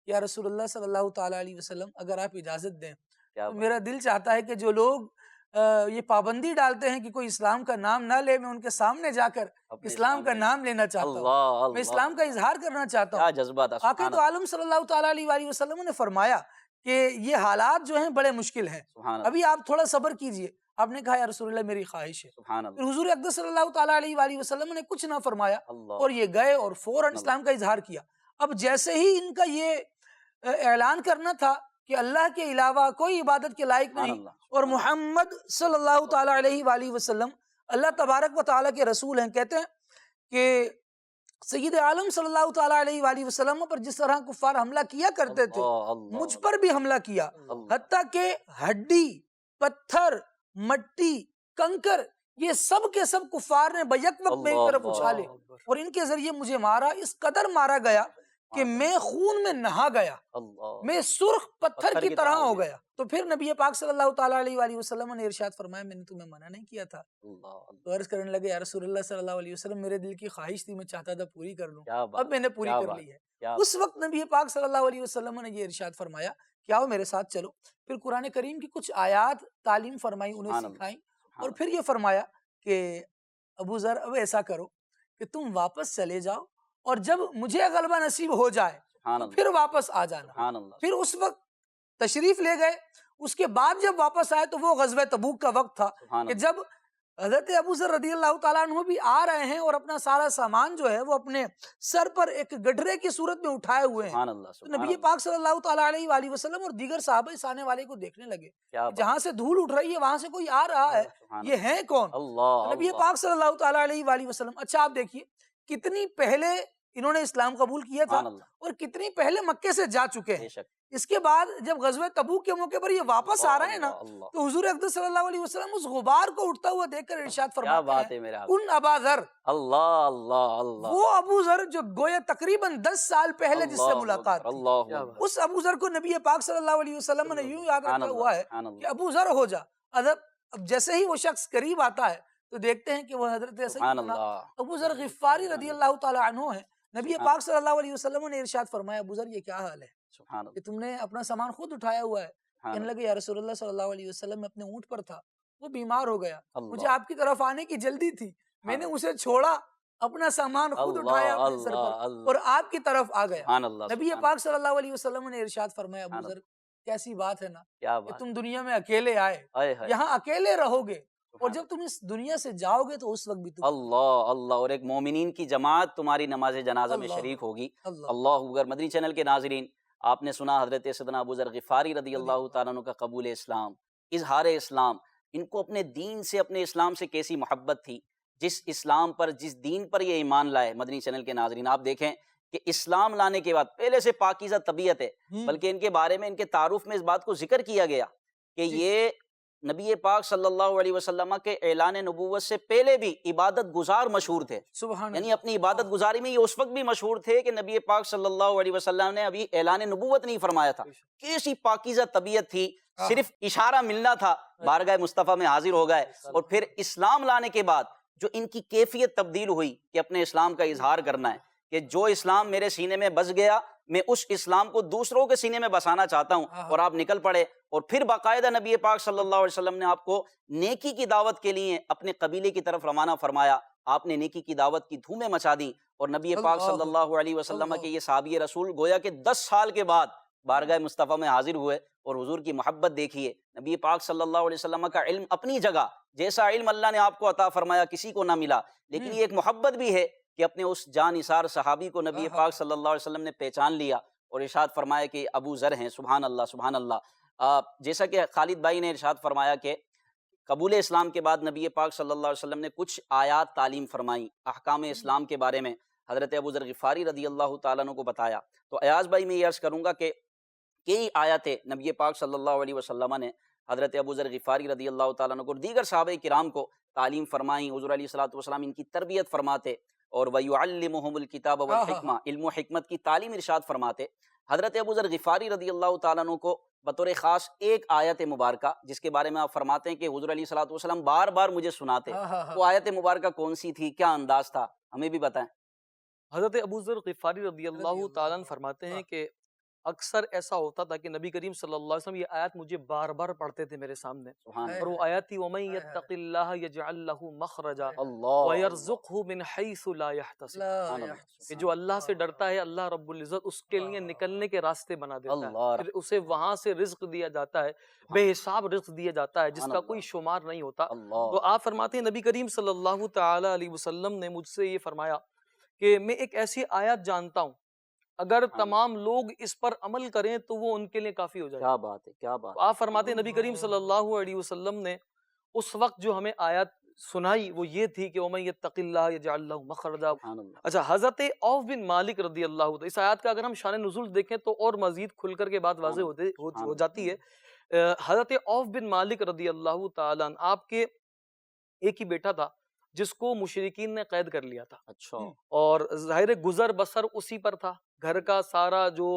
یا رسول اللہ صلی اللہ تعالیٰ علیہ وسلم اگر آپ اجازت دیں کیا تو بات، میرا دل چاہتا ہے کہ جو لوگ یہ پابندی ڈالتے ہیں کہ کوئی اسلام کا نام نہ لے، میں ان کے سامنے جا کر اپنے اسلام کا نام لینا چاہتا ہوں، اللہ میں اللہ، اسلام کا اظہار کرنا چاہتا کیا ہوں۔ جذبہ تھا، آقا سبحان تو عالم صلی اللہ تعالیٰ علیہ وآلہ وسلم نے فرمایا کہ یہ حالات جو ہیں بڑے مشکل ہیں، سبحان اللہ، ابھی آپ تھوڑا صبر کیجئے۔ آپ نے کہا یا رسول اللہ میری خواہش ہے۔ سبحان پھر اللہ، حضور اقدس صلی اللہ تعالیٰ علیہ وآلہ وسلم نے کچھ نہ فرمایا اللہ، اور یہ گئے اور فوراً اسلام کا اظہار کیا۔ اب جیسے ہی ان کا یہ اعلان کرنا تھا کہ اللہ کے علاوہ کوئی عبادت کے لائق سبحان نہیں اللہ، اور محمد صلی اللہ تعالیٰ علیہ وآلہ وسلم اللہ تبارک و تعالیٰ کے رسول ہیں، کہتے ہیں کہ سید عالم صلی اللہ تعالیٰ علیہ وآلہ وسلم پر جس طرح کفار حملہ کیا کرتے تھے اللہ اللہ، مجھ پر بھی حملہ کیا، اللہ، حتیٰ کہ ہڈی، پتھر، مٹی، کنکر یہ سب کے سب کفار نے بیک وقت میری اللہ طرف اچھالے اللہ، اور ان کے ذریعے مجھے مارا، اس قدر مارا گیا کہ میں خون میں نہا گیا، اللہ، میں سرخ پتھر کی طرح ہو گیا، گیا۔ تو پھر نبی پاک صلی اللہ تعالیٰ علیہ وآلہ وسلم نے ارشاد فرمایا میں نے تمہیں منع نہیں کیا تھا۔ اللہ تو عرض کرنے لگے یا رسول اللہ صلی اللہ علیہ وسلم میرے دل کی خواہش تھی، میں چاہتا تھا پوری کر لوں، کیا بات، اب میں نے پوری کیا کر بات، لی ہے۔ کیا اس وقت نبی پاک صلی اللہ علیہ وسلم نے یہ ارشاد فرمایا کہ آؤ میرے ساتھ چلو، پھر قرآن کریم کی کچھ آیات تعلیم فرمائی، انہیں سبحان اللہ، سکھائیں، سبحان اور پھر یہ فرمایا کہ ابو ذر اب ایسا کرو کہ تم واپس چلے جاؤ اور جب مجھے غلبہ نصیب ہو جائے سبحان تو اللہ، پھر واپس آ جانا۔ سبحان اللہ، پھر اس وقت تشریف لے گئے۔ اس کے بعد جب واپس آئے تو وہ غزوہ تبوک کا وقت تھا سبحان کہ اللہ، جب حضرت ابو ذر رضی اللہ تعالیٰ عنہ بھی آ رہے ہیں اور اپنا سارا سامان جو ہے وہ اپنے سر پر ایک گڈھرے کی صورت میں اٹھائے ہوئے ہیں، سبحان اللہ، تو سبحان نبی اللہ، پاک صلی اللہ تعالیٰ علیہ وآلہ وسلم اور دیگر صحابہ اس آنے والے کو دیکھنے لگے، کیا بات، جہاں سے دھول اٹھ رہی ہے وہاں سے کوئی آ رہا ہے، سبحان یہ ہیں کون؟ اللہ، تو نبی اللہ، پاک صلی اللہ تعالیٰ علیہ وآلہ وسلم، اچھا آپ دیکھیے کتنی پہلے انہوں نے اسلام قبول کیا تھا سبحان اللہ، اور کتنی پہلے مکے سے جا چکے ہیں۔ بے شک، اس کے بعد جب غزوہ تبوک کے موقع پر یہ واپس آ رہے ہیں نا، اللہ، اللہ، تو حضور اقدس صلی اللہ علیہ وسلم اس غبار کو اٹھتا ہوا دیکھ کر ارشاد کیا فرماتے بات ہیں ہے میرے آپ، کن ابا ذر، اللہ اللہ اللہ، وہ ابو ذر جو گویا تقریباً 10 سال پہلے جس سے اللہ ملاقات اکبر، تھی، اللہ اکبر، اس ابو ذر کو نبی پاک صلی اللہ علیہ وسلم نے یوں یاد سبحان رکھا اللہ، ہوا ہے سبحان کہ اللہ، ابو ذر ہو جا۔ اب جیسے ہی وہ شخص قریب آتا ہے تو دیکھتے ہیں کہ وہ حضرت سبحان سیدنا اللہ، ابو ذر غفاری رضی اللہ تعالیٰ عنہ ہیں۔ نبی پاک صلی اللہ علیہ وسلم نے ارشاد فرمایا ابو ذر یہ کیا حال ہے سبحان اللہ، کہ تم نے اپنا سامان خود اٹھایا ہوا ہے؟ سبحان کہنے اللہ، لگے یا رسول اللہ صلی اللہ علیہ وسلم میں اپنے اونٹ پر تھا، وہ بیمار ہو گیا، مجھے اللہ، آپ کی طرف آنے کی جلدی تھی، میں نے اسے چھوڑا، اپنا سامان خود اٹھایا اپنے سر اللہ، پر اللہ، اور آپ کی طرف آ گیا۔ سبحان اللہ، نبی سبحان پاک صلی اللہ علیہ وسلم نے ارشاد فرمایا ابو سبحان ذر کیسی بات ہے نا کیا کہ بات، تم دنیا میں اکیلے آئے، ہائے ہائے، یہاں اکیلے رہو گے، اور سبحان جب تم اس دنیا سے جاؤ گے تو اس وقت بھی تم اللہ اللہ، اور ایک مومنین کی جماعت تمہاری نماز جنازہ میں اللہ، شریک ہوگی۔ اللہ اللہ اکبر۔ مدنی چینل کے ناظرین، آپ نے سنا حضرت سیدنا ابو ذر غفاری رضی اللہ تعالیٰ عنہ کا قبول اسلام، اظہار اسلام، ان کو اپنے دین سے، اپنے اسلام سے کیسی محبت تھی، جس اسلام پر، جس دین پر یہ ایمان لائے۔ مدنی چینل کے ناظرین آپ دیکھیں کہ اسلام لانے کے بعد پہلے سے پاکیزہ طبیعت ہے، بلکہ ان کے بارے میں، ان کے تعارف میں اس بات کو ذکر کیا گیا کہ جی، یہ نبی پاک صلی اللہ علیہ وسلم کے اعلان نبوت سے پہلے بھی عبادت گزار مشہور تھے، سبحان یعنی اللہ، اپنی عبادت گزاری میں یہ اس وقت بھی مشہور تھے کہ نبی پاک صلی اللہ علیہ وسلم نے ابھی اعلان نبوت نہیں فرمایا تھا۔ کیسی پاکیزہ طبیعت تھی، صرف اشارہ ملنا تھا، بارگاہ مصطفیٰ میں حاضر ہو گئے، اور پھر اسلام لانے کے بعد جو ان کی کیفیت تبدیل ہوئی کہ اپنے اسلام کا اظہار کرنا ہے کہ جو اسلام میرے سینے میں بس گیا میں اس اسلام کو دوسروں کے سینے میں بسانا چاہتا ہوں، اور آپ نکل پڑے، اور پھر باقاعدہ نبی پاک صلی اللہ علیہ وسلم نے آپ کو نیکی کی دعوت کے لیے اپنے قبیلے کی طرف روانہ فرمایا۔ آپ نے نیکی کی دعوت کی دھومیں مچا دیں، اور نبی پاک صلی اللہ علیہ وسلم کے یہ صحابی رسول گویا کہ 10 سال کے بعد بارگاہ مصطفیٰ میں حاضر ہوئے اور حضور کی محبت دیکھیے. نبی پاک صلی اللہ علیہ وسلم کا علم اپنی جگہ، جیسا علم اللہ نے آپ کو عطا فرمایا کسی کو نہ ملا، لیکن یہ ایک محبت بھی ہے کہ اپنے اس جان نثار صحابی کو نبی پاک صلی اللہ علیہ وسلم نے پہچان لیا اور ارشاد فرمایا کہ ابو ذر ہیں. سبحان اللہ سبحان اللہ. جیسا کہ خالد بھائی نے ارشاد فرمایا کہ قبول اسلام کے بعد نبی پاک صلی اللہ علیہ وسلم نے کچھ آیات تعلیم فرمائی احکام اسلام کے بارے میں، حضرت ابو ذر غفاری رضی اللہ تعالیٰ عنہ کو بتایا. تو ایاز بھائی میں یہ عرض کروں گا کہ کئی آیاتیں نبی پاک صلی اللہ علیہ وسلم نے حضرت ابو ذر غفاری رضی اللہ تعالیٰ عنہ کو اور دیگر صحابہ کرام کو تعلیم فرمائیں. حضور علیہ الصلوۃ والسلام ان کی تربیت فرماتے اور وَيُعَلِّمُهُمُ الْكِتَابَ وَالْحِکْمَةَ، علم و حکمت کی تعلیم ارشاد فرماتے. حضرت ابو ذر غفاری رضی اللہ تعالیٰ عنہ کو بطور خاص ایک آیت مبارکہ جس کے بارے میں آپ فرماتے ہیں کہ حضور علیہ الصلوۃ والسلام بار بار مجھے سناتے، وہ آیت مبارکہ کون سی تھی، کیا انداز تھا، ہمیں بھی بتائیں. حضرت ابو ذر غفاری رضی اللہ تعالیٰ عنہ فرماتے ہیں کہ اکثر ایسا ہوتا تھا کہ نبی کریم صلی اللہ علیہ وسلم یہ آیت مجھے بار بار پڑھتے تھے میرے سامنے، سبحان اور وہ آیت تھی وَمَن يَتَّقِ اللَّهَ يَجْعَلْ لَهُ مَخْرَجًا اللہ وَيَرْزُقْهُ مِنْ حَيْثُ لَا يَحْتَسِبُ، کہ جو اللہ سے ڈرتا ہے اللہ رب العزت اس کے لیے نکلنے کے راستے بنا دیتا ہے، اللہ پھر اسے وہاں سے رزق دیا جاتا ہے، بے حساب رزق دیا جاتا ہے جس کا کوئی شمار نہیں ہوتا. اللہ. تو آپ فرماتے ہیں نبی کریم صلی اللہ تعالی علیہ وسلم نے مجھ سے یہ فرمایا کہ میں ایک ایسی آیت جانتا ہوں اگر تمام لوگ اس پر عمل کریں تو وہ ان کے لیے کافی ہو جائے. کیا بات ہے کیا بات. آپ فرماتے ہیں نبی کریم صلی اللہ علیہ وسلم نے اس وقت جو ہمیں آیت سنائی وہ یہ تھی کہ وَمَن يَتَّقِ اللَّهَ يَجْعَلْ لَهُ مَخْرَجًا. سبحان اللہ. اچھا، حضرت عوف بن مالک رضی اللہ عنہ، اس آیت کا اگر ہم شان نزول دیکھیں تو اور مزید کھل کر کے بات واضح ہو جاتی ہے. حضرت عوف بن مالک رضی اللہ تعالیٰ عنہ، آپ کے ایک ہی بیٹا تھا جس کو مشرکین نے قید کر لیا تھا، اچھا. اور ظاہر گزر بسر اسی پر تھا، گھر کا سارا جو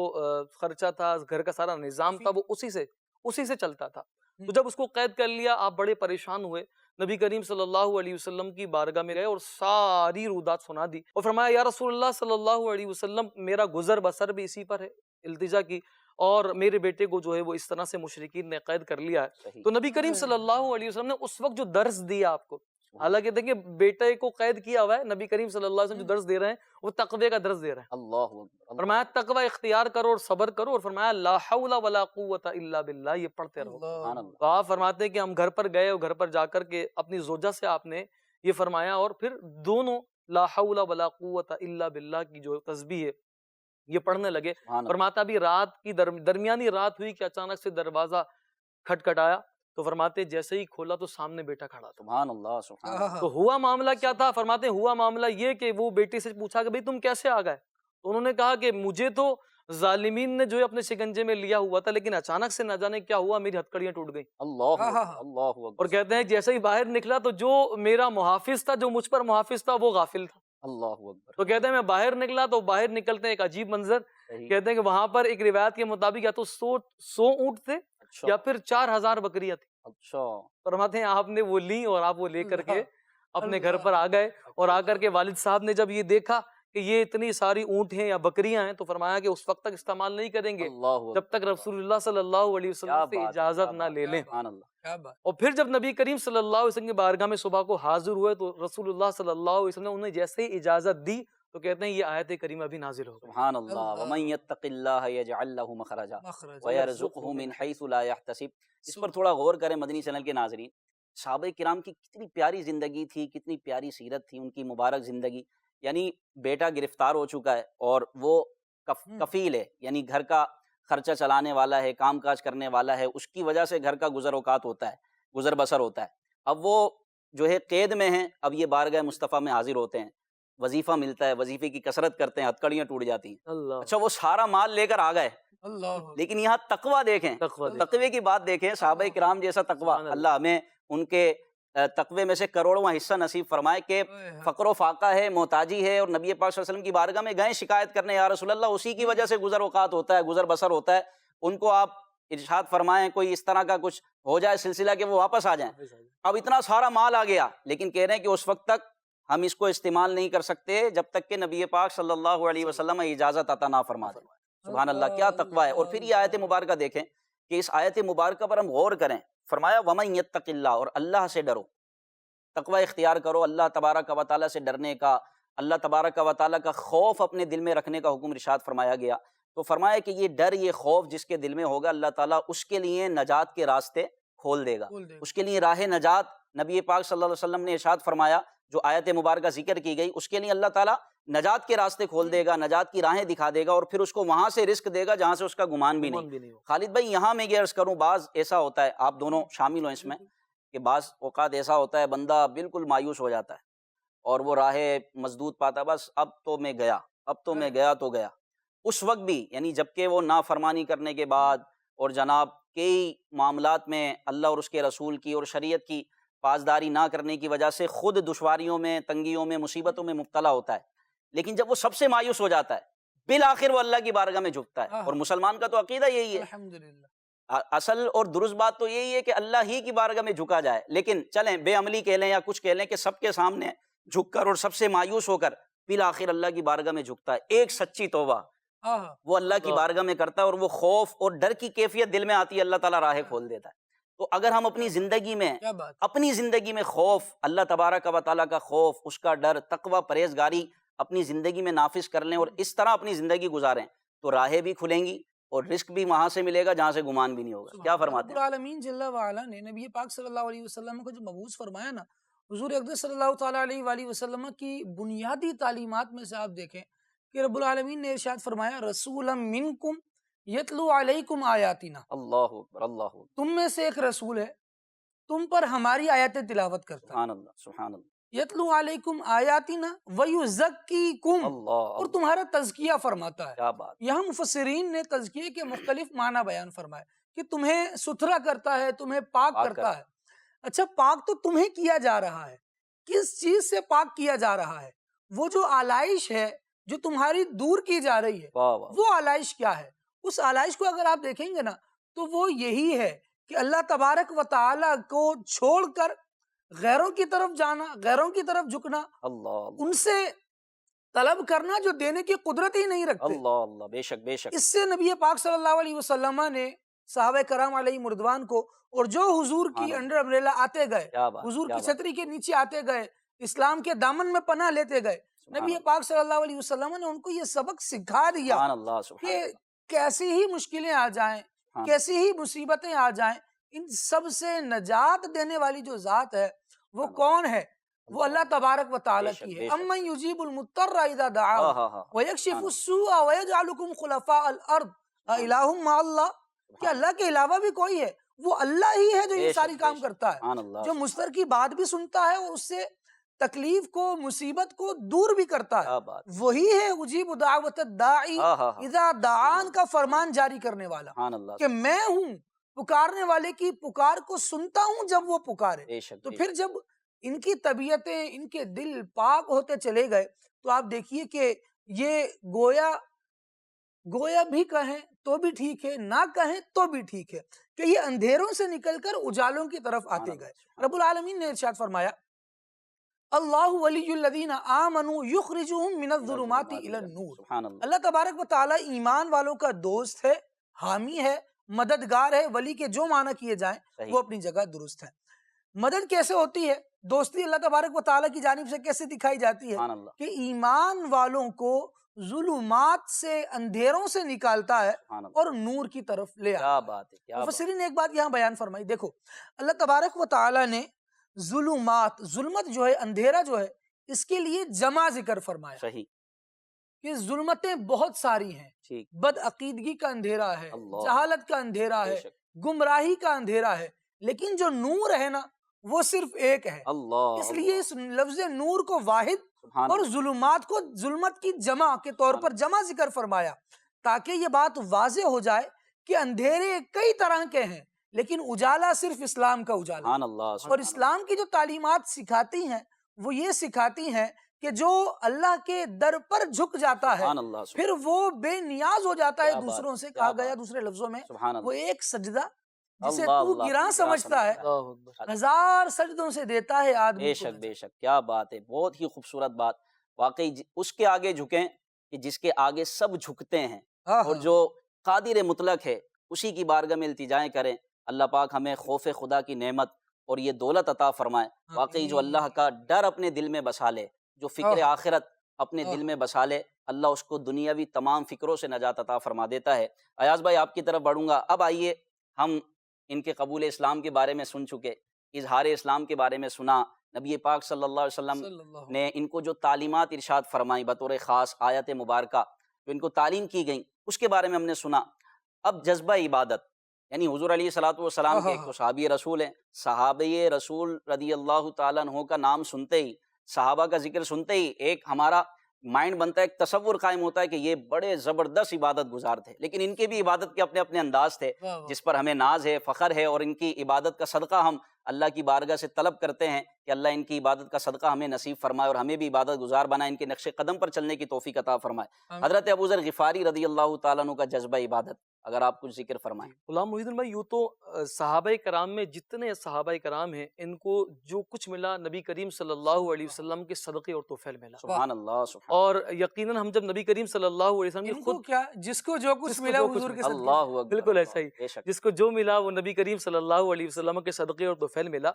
خرچہ تھا، گھر کا سارا نظام تھا وہ اسی سے چلتا تھا. تو جب اس کو قید کر لیا آپ بڑے پریشان ہوئے، نبی کریم صلی اللہ علیہ وسلم کی بارگاہ میں گئے اور ساری رودات سنا دی اور فرمایا یا رسول اللہ صلی اللہ علیہ وسلم میرا گزر بسر بھی اسی پر ہے. التجا کی اور میرے بیٹے کو جو ہے وہ اس طرح سے مشرکین نے قید کر لیا ہے. صحیح. تو نبی کریم صلی اللہ علیہ وسلم نے اس وقت جو درس دیا آپ کو، حالانکہ دیکھیں بیٹے کو قید کیا ہوا ہے، نبی کریم صلی اللہ علیہ وسلم جو درس دے رہے ہیں وہ تقوی کا درس دے رہے ہیں. اللہ اکبر. فرمایا تقوی اختیار کرو اور صبر کرو، اور فرمایا لا حول ولا قوت الا باللہ، یہ پڑھتے رہو. سبحان اللہ. تو آپ فرماتے ہیں کہ ہم گھر پر گئے اور گھر پر جا کر کے اپنی زوجہ سے آپ نے یہ فرمایا اور پھر دونوں لا حول ولا قوت الا باللہ کی جو تسبیح ہے یہ پڑھنے لگے. سبحان اللہ. فرماتا بھی رات کی درمیانی رات ہوئی کہ اچانک سے دروازہ کھٹکھٹایا، تو فرماتے جیسے ہی کھولا تو سامنے بیٹا کھڑا تھا. سبحان اللہ سبحان اللہ. تو ہوا معاملہ کیا تھا؟ فرماتے ہیں ہوا معاملہ یہ کہ وہ بیٹی سے پوچھا کہ بھئی تم کیسے آ گئے؟ تو انہوں نے کہا کہ مجھے تو ظالمین نے جو ہے اپنے شکنجے میں لیا ہوا تھا، لیکن اچانک سے نہ جانے کیا ہوا میری ہتھکڑیاں ٹوٹ گئیں. اللہ اکبر. اللہ اکبر. اور کہتے ہیں جیسے ہی باہر نکلا تو جو میرا محافظ تھا، جو مجھ پر محافظ تھا، وہ غافل تھا. اللہ اکبر. تو کہتے ہیں میں باہر نکلا تو باہر نکلتے ہیں ایک عجیب منظر، صحیح. کہتے ہیں کہ وہاں پر ایک روایت کے مطابق یا تو 100 اونٹ تھے اچھا. یا پھر 4000 بکریاں تھیں. اچھا. فرماتے ہیں آپ نے وہ لی اور آپ وہ لے کر کے اپنے گھر پر آ گئے، اور آ کر کے والد صاحب نے جب یہ دیکھا کہ یہ اتنی ساری اونٹ ہیں یا بکریاں ہیں تو فرمایا کہ اس وقت تک استعمال نہیں کریں گے اللہ اکبر. جب تک رسول اللہ صلی اللہ علیہ کیا وسلم سے بات ہے، اجازت کیا نہ بات لے ہے. لیں. سبحان اللہ. اور پھر جب نبی کریم صلی اللہ علیہ وسلم کی بارگاہ میں صبح کو حاضر ہوئے تو رسول اللہ صلی اللہ علیہ وسلم نے انہیں جیسے ہی اجازت دی تو کہتے ہیں یہ آیت کریمہ بھی نازل ہو گئی. سبحان اللہ. ومن یتق اللہ یجعل له مخرجا ویرزقه من حیث لا یحتسب. اس پر تھوڑا غور کریں مدنی چینل کے ناظرین. صحابہ کرام کی کتنی پیاری زندگی تھی، کتنی پیاری سیرت تھی ان کی مبارک زندگی. یعنی بیٹا گرفتار ہو چکا ہے اور وہ کفیل ہے، یعنی گھر کا خرچہ چلانے والا ہے، کام کاج کرنے والا ہے، اس کی وجہ سے گھر کا گزر اوقات ہوتا ہے، گزر بسر ہوتا ہے. اب وہ جو ہے قید میں ہیں، اب یہ بارگاہ مصطفیٰ میں حاضر ہوتے ہیں، وظیفہ ملتا ہے، وظیفے کی کثرت کرتے ہیں، ہتھکڑیاں ٹوٹ جاتی ہیں. اللہ اچھا وہ سارا مال لے کر آ گئے، لیکن یہاں تقویٰ دیکھیں، تقوی کی بات دیکھیں. صحابہ کرام جیسا تقویٰ، اللہ ہمیں ان کے تقوی میں سے کروڑواں حصہ نصیب فرمائے کہ فقر و فاقہ ہے، محتاجی ہے، اور نبی پاک صلی اللہ علیہ وسلم کی بارگاہ میں گئے شکایت کرنے، یا رسول اللہ اسی کی وجہ سے گزر اوقات ہوتا ہے، گزر بسر ہوتا ہے. ان کو آپ ارشاد فرمائیں کوئی اس طرح کا کچھ ہو جائے سلسلہ کہ وہ واپس آ جائیں. اب اتنا سارا مال آ گیا، لیکن کہہ رہے ہیں کہ اس وقت تک ہم اس کو استعمال نہیں کر سکتے جب تک کہ نبی پاک صلی اللہ علیہ وسلم اجازت عطا نہ فرما دے. سبحان اللہ، کیا تقویٰ ہے. اور پھر یہ آیت مبارکہ دیکھیں کہ اس آیت مبارکہ پر ہم غور کریں. فرمایا ومن یتق اللہ، اور اللہ سے ڈرو، تقوی اختیار کرو، اللہ تبارک و تعالیٰ سے ڈرنے کا، اللہ تبارک و تعالیٰ کا خوف اپنے دل میں رکھنے کا حکم ارشاد فرمایا گیا. تو فرمایا کہ یہ ڈر، یہ خوف جس کے دل میں ہوگا، اللہ تعالیٰ اس کے لیے نجات کے راستے کھول دے گا، اس کے لیے راہ نجات نبی پاک صلی اللہ علیہ وسلم نے ارشاد فرمایا، جو آیت مبارکہ ذکر کی گئی، اس کے لیے اللہ تعالیٰ نجات کے راستے کھول دے گا، نجات کی راہیں دکھا دے گا، اور پھر اس کو وہاں سے رزق دے گا جہاں سے اس کا گمان بھی نہیں۔ خالد بھائی یہاں میں یہ عرض کروں، بعض ایسا ہوتا ہے، آپ دونوں شامل ہوں اس میں، کہ بعض اوقات ایسا ہوتا ہے بندہ بالکل مایوس ہو جاتا ہے اور وہ راہ مسدود پاتا، بس اب تو میں گیا، اب تو میں گیا تو گیا۔ اس وقت بھی یعنی جبکہ وہ نافرمانی کرنے کے بعد اور جناب کئی معاملات میں اللہ اور اس کے رسول کی اور شریعت کی پاسداری نہ کرنے کی وجہ سے خود دشواریوں میں، تنگیوں میں، مصیبتوں میں مبتلا ہوتا ہے، لیکن جب وہ سب سے مایوس ہو جاتا ہے بالآخر وہ اللہ کی بارگاہ میں جھکتا ہے۔ اور مسلمان کا تو عقیدہ یہی ہے، الحمدللہ، اصل اور درست بات تو یہی ہے کہ اللہ ہی کی بارگاہ میں جھکا جائے، لیکن چلیں بے عملی کہہ لیں یا کچھ کہہ لیں کہ سب کے سامنے جھک کر اور سب سے مایوس ہو کر بالآخر اللہ کی بارگاہ میں جھکتا ہے۔ ایک سچی توبہ وہ اللہ کی بارگاہ میں کرتا ہے اور وہ خوف اور ڈر کی کیفیت دل میں آتی ہے، اللہ تعالیٰ راہیں کھول دیتا ہے۔ تو اگر ہم اپنی زندگی میں خوف، اللہ تبارک و تعالیٰ کا خوف، اس کا ڈر، تقوی، پرہیزگاری اپنی زندگی میں نافذ کر لیں اور اس طرح اپنی زندگی گزاریں تو راہیں بھی کھلیں گی اور رزق بھی وہاں سے ملے گا جہاں سے گمان بھی نہیں ہوگا۔ کیا فرماتے ہیں؟ رب العالمین جل وعلا نے نبی پاک صلی اللہ علیہ وسلم کو جو مبعوث فرمایا نا، حضور اقدس صلی اللہ تعالیٰ علیہ وآلہ وسلم کی بنیادی تعلیمات میں سے آپ دیکھیں کہ رب العالمین نے ارشاد فرمایا، رسولا منکم یتلو علیکم آیاتنا، اللہ اکبر، اللہ اکبر، تم میں سے ایک رسول ہے تم پر ہماری آیاتیں تلاوت کرتا ہے، سبحان اللہ، سبحان اللہ، یتلو علیکم آیاتنا ویزکیکم، اللہ، اور تمہارا تزکیہ فرماتا ہے۔ کیا بات، یہاں مفسرین نے تزکیے کے مختلف معنی بیان فرمائے کہ تمہیں ستھرا کرتا ہے، تمہیں پاک کرتا ہے۔ اچھا، پاک تو تمہیں کیا جا رہا ہے، کس چیز سے پاک کیا جا رہا ہے؟ وہ جو آلائش ہے جو تمہاری دور کی جا رہی ہے، وہ آلائش کیا ہے؟ اس آلائش کو اگر آپ دیکھیں گے نا تو وہ یہی ہے کہ اللہ تبارک و تعالیٰ کو چھوڑ کر غیروں کی طرف جانا، غیروں کی طرف جھکنا، اللہ، ان سے طلب کرنا جو دینے کی قدرت ہی نہیں رکھتے۔ اللہ، اللہ، بے شک، بے شک، اس سے نبی پاک صلی اللہ علیہ وسلم نے صحابہ کرام علیہ مردوان کو، اور جو حضور کی انڈر امبریلا آتے گئے، حضور کی چھتری کے نیچے آتے گئے، اسلام کے دامن میں پناہ لیتے گئے، نبی پاک صلی اللہ علیہ وسلم نے ان کو یہ سبق سکھا دیا کہ کیسی ہی مشکلیں آ جائیں، کیسی ہی مصیبتیں آ جائیں، ان سب سے نجات دینے والی جو ذات ہے وہ کون ہے؟ وہ اللہ تبارک و تعالیٰ کی ہے۔ امن یجیب المضطر اذا دعاہ ویکشف السوء ویجعلکم خلفاء الارض الہ مع اللہ، کہ اللہ کے علاوہ بھی کوئی ہے؟ وہ اللہ ہی ہے جو یہ ساری کام کرتا ہے، جو مضطر کی بات بھی سنتا ہے اور اس سے تکلیف کو، مصیبت کو دور بھی کرتا ہے، وہی ہے اجیب دعوت الداعی اذا دعان کا فرمان جاری کرنے والا، کہ میں ہوں پکارنے والے کی پکار کو سنتا ہوں جب وہ پکارے۔ تو پھر جب ان کی طبیعتیں، ان کے دل پاک ہوتے چلے گئے تو آپ دیکھیے کہ یہ گویا بھی کہیں تو بھی ٹھیک ہے، نہ کہیں تو بھی ٹھیک ہے، کہ یہ اندھیروں سے نکل کر اجالوں کی طرف آتے گئے۔ رب العالمین نے ارشاد فرمایا، اللہ ولی الذین آمنوا یخرجہم من الظلمات الی النور، اللہ تبارک و تعالی ایمان والوں کا دوست ہے، حامی ہے، مددگار ہے۔ ولی کے جو معنی کیے جائیں وہ اپنی جگہ درست ہے۔ مدد کیسے ہوتی ہے؟ دوستی اللہ تبارک و تعالیٰ کی جانب سے کیسے دکھائی جاتی ہے؟ کہ ایمان والوں کو ظلمات سے، اندھیروں سے نکالتا ہے اور نور کی طرف لے آتا ہے۔ مفسرین نے ایک بات یہاں بیان فرمائی، دیکھو اللہ تبارک و تعالیٰ نے ظلمات، ظلمت جو ہے، اندھیرا جو ہے، اس کے لیے جمع ذکر فرمایا کہ ظلمتیں بہت ساری ہیں، بد عقیدگی کا اندھیرا ہے، جہالت کا اندھیرا ہے، گمراہی کا اندھیرا ہے، لیکن جو نور ہے نا وہ صرف ایک ہے۔ اس لیے اس لفظ نور کو واحد اور ظلمات کو ظلمت کی جمع کے طور پر جمع ذکر فرمایا، تاکہ یہ بات واضح ہو جائے کہ اندھیرے کئی طرح کے ہیں لیکن اجالا صرف اسلام کا اجالا۔ اور اسلام کی جو تعلیمات سکھاتی ہیں وہ یہ سکھاتی ہیں کہ جو اللہ کے در پر جھک جاتا ہے پھر وہ بے نیاز ہو جاتا ہے دوسروں سے۔ کہا گیا دوسرے لفظوں میں، وہ ایک سجدہ جسے تو گراں سمجھتا ہے، 1000 سجدوں سے دیتا ہے آدمی۔ بے شک، بے شک، کیا بات ہے، بہت ہی خوبصورت بات۔ واقعی اس کے آگے جھکیں کہ جس کے آگے سب جھکتے ہیں، اور جو قادر مطلق ہے اسی کی بارگاہ میں التجائیں کریں۔ اللہ پاک ہمیں خوف خدا کی نعمت اور یہ دولت عطا فرمائے۔ واقعی جو اللہ کا ڈر اپنے دل میں بسا لے، جو فکر آخرت اپنے دل میں بسا لے، اللہ اس کو دنیاوی تمام فکروں سے نجات عطا فرما دیتا ہے۔ ایاز بھائی آپ کی طرف بڑھوں گا۔ اب آئیے، ہم ان کے قبول اسلام کے بارے میں سن چکے، اظہار اسلام کے بارے میں سنا، نبی پاک صلی اللہ علیہ وسلم نے ان کو جو تعلیمات ارشاد فرمائی بطور خاص آیت مبارکہ جو ان کو تعلیم کی گئیں اس کے بارے میں ہم نے سنا۔ اب جذبہ عبادت، یعنی حضور علیہ الصلوۃ والسلام کے ایک تو صحابی رسول ہیں، صحابی رسول رضی اللہ تعالیٰ عنہ کا نام سنتے ہی، صحابہ کا ذکر سنتے ہی ایک ہمارا مائنڈ بنتا ہے، ایک تصور قائم ہوتا ہے کہ یہ بڑے زبردست عبادت گزار تھے، لیکن ان کے بھی عبادت کے اپنے اپنے انداز تھے جس پر ہمیں ناز ہے، فخر ہے، اور ان کی عبادت کا صدقہ ہم اللہ کی بارگاہ سے طلب کرتے ہیں کہ اللہ ان کی عبادت کا صدقہ ہمیں نصیب فرمائے اور ہمیں بھی عبادت گزار بنائے، ان کے نقش قدم پر چلنے کی توفیق عطا فرمائے۔ حضرت ابو ذر غفاری رضی اللہ تعالیٰ عنہ کا جذبہ عبادت اگر آپ کچھ ذکر فرمائیں۔ غلام محی الدین بھائی، یوں تو صحابہ کرام میں جتنے صحابہ کرام ہیں ان کو جو کچھ ملا نبی کریم صلی اللہ علیہ وسلم کے صدقے اور توفیل ملا، سبحان اللہ، سبحان اور یقیناً ہم جب نبی کریم صلی اللہ علیہ وسلم کی خود کیا جس کو جو کچھ ملا حضور کے صدقے، اللہ اکبر، بالکل ایسا ہی، بے شک، جس کو جو ملا وہ نبی کریم صلی اللہ علیہ وسلم کے صدقے اور توفیل ملا،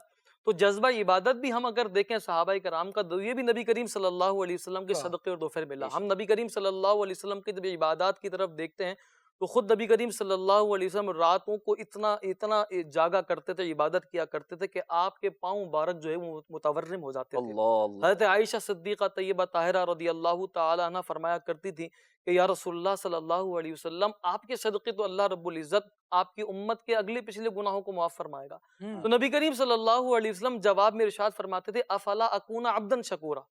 تو جذبہ عبادت بھی ہم اگر دیکھیں صحابہ کرام کا، یہ بھی نبی کریم صلی اللہ علیہ وسلم کے صدقے اور توفیل ملا۔ ہم نبی کریم صلی اللہ علیہ وسلم کے جب عبادات کی طرف دیکھتے ہیں تو خود نبی کریم صلی اللہ علیہ وسلم راتوں کو اتنا جاگا کرتے تھے، عبادت کیا کرتے تھے کہ آپ کے پاؤں مبارک جو ہے وہ متورم ہو جاتے تھے۔ اللہ، حضرت عائشہ صدیقہ طیبہ طاہرہ رضی اللہ تعالی عنہ فرمایا کرتی تھی کہ یا رسول اللہ صلی اللہ علیہ وسلم، آپ کے صدقے تو اللہ رب العزت آپ کی امت کے اگلے پچھلے گناہوں کو معاف فرمائے گا۔ تو نبی کریم صلی اللہ علیہ وسلم جواب میں ارشاد فرماتے تھے افلا اکون عبدا شکورا،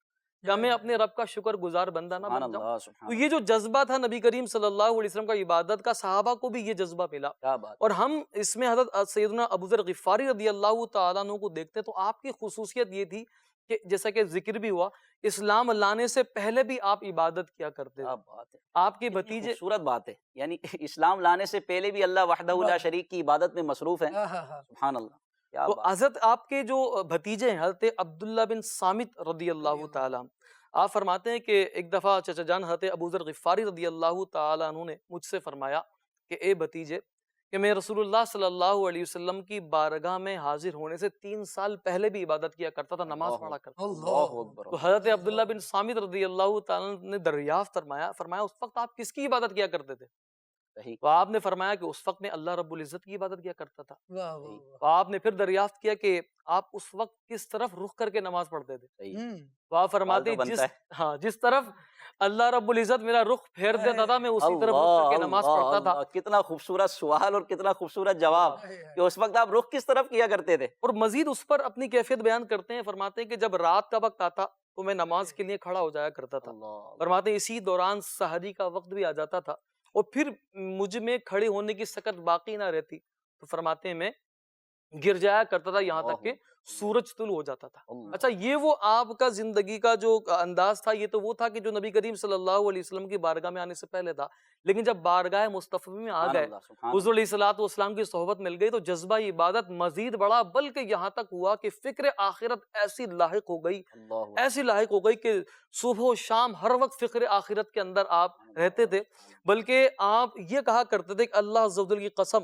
کیا میں اپنے رب کا شکر گزار بندہ نہ سبحان بن جاؤں؟ اللہ، سبحان تو یہ جو جذبہ تھا نبی کریم صلی اللہ علیہ وسلم کا عبادت کا، صحابہ کو بھی یہ جذبہ ملا، کیا بات، اور ہم اس میں حضرت سیدنا ابو ذر غفاری رضی اللہ تعالیٰ عنہ کو دیکھتے ہیں تو آپ کی خصوصیت یہ تھی کہ جیسا کہ ذکر بھی ہوا، اسلام لانے سے پہلے بھی آپ عبادت کیا کرتے کیا تھے۔ بات ہے، آپ کے کتنی بھتیجے، خوبصورت بات ہے، یعنی اسلام لانے سے پہلے بھی اللہ وحدہ لا شریک کی عبادت میں مصروف ہیں، سبحان اللہ، کیا تو بات، حضرت آپ کے جو بھتیجے ہیں حضرت عبداللہ بن صامت رضی اللہ تعالیٰ عنہ، آپ فرماتے ہیں کہ ایک دفعہ چچا جان حضرت ابو ذر غفاری رضی اللہ تعالیٰ عنہ نے مجھ سے فرمایا کہ اے بھتیجے، کہ میں رسول اللہ صلی اللہ علیہ وسلم کی بارگاہ میں حاضر ہونے سے 3 سال پہلے بھی عبادت کیا کرتا تھا، نماز پڑھا کرتا تھا۔ اللہ اکبر، تو حضرت عبداللہ بن صامت رضی اللہ تعالیٰ نے دریافت فرمایا اس وقت آپ کس کی عبادت کیا کرتے تھے؟ صحیح، تو آپ نے فرمایا کہ اس وقت میں اللہ رب العزت کی عبادت کیا کرتا تھا۔ واہ واہ تو آپ نے پھر دریافت کیا کہ آپ اس وقت کس طرف رخ کر کے نماز پڑھتے تھے؟ صحیح، تو آپ فرماتے سوال تو جس بنتا ہے۔ جس طرف اللہ رب العزت میرا رخ پھیر دیتا تھا میں اسی طرف رخ کر کے نماز پڑھتا تھا۔ اللہ، کتنا خوبصورت سوال اور کتنا خوبصورت جواب کہ اس وقت آپ رخ کس طرف کیا کرتے تھے؟ اور مزید اس پر اپنی کیفیت بیان کرتے ہیں، فرماتے ہیں کہ جب رات کا وقت آتا تو میں نماز کے لیے کھڑا ہو جایا کرتا تھا، اللہ، فرماتے ہیں اسی دوران سحری کا وقت بھی آ جاتا تھا اور پھر مجھ میں کھڑے ہونے کی سکت باقی نہ رہتی تو فرماتے ہیں میں گر جایا کرتا تھا یہاں تک کہ سورج طلوع ہو جاتا تھا۔ اللہ، اچھا، یہ وہ آپ کا زندگی کا جو انداز تھا، یہ تو وہ تھا کہ جو نبی کریم صلی اللہ علیہ وسلم کی بارگاہ میں آنے سے پہلے تھا، لیکن جب بارگاہ مصطفی میں آ سبحان گئے، اللہ، سبحان حضور علیہ الصلوۃ والسلام کی صحبت مل گئی تو جذبہ عبادت مزید بڑھا، بلکہ یہاں تک ہوا کہ فکر آخرت ایسی لاحق ہو گئی، اللہ، ایسی لاحق ہو گئی کہ صبح و شام ہر وقت فکر آخرت کے اندر آپ رہتے تھے، بلکہ آپ یہ کہا کرتے تھے کہ اللہ عز و جل کی قسم،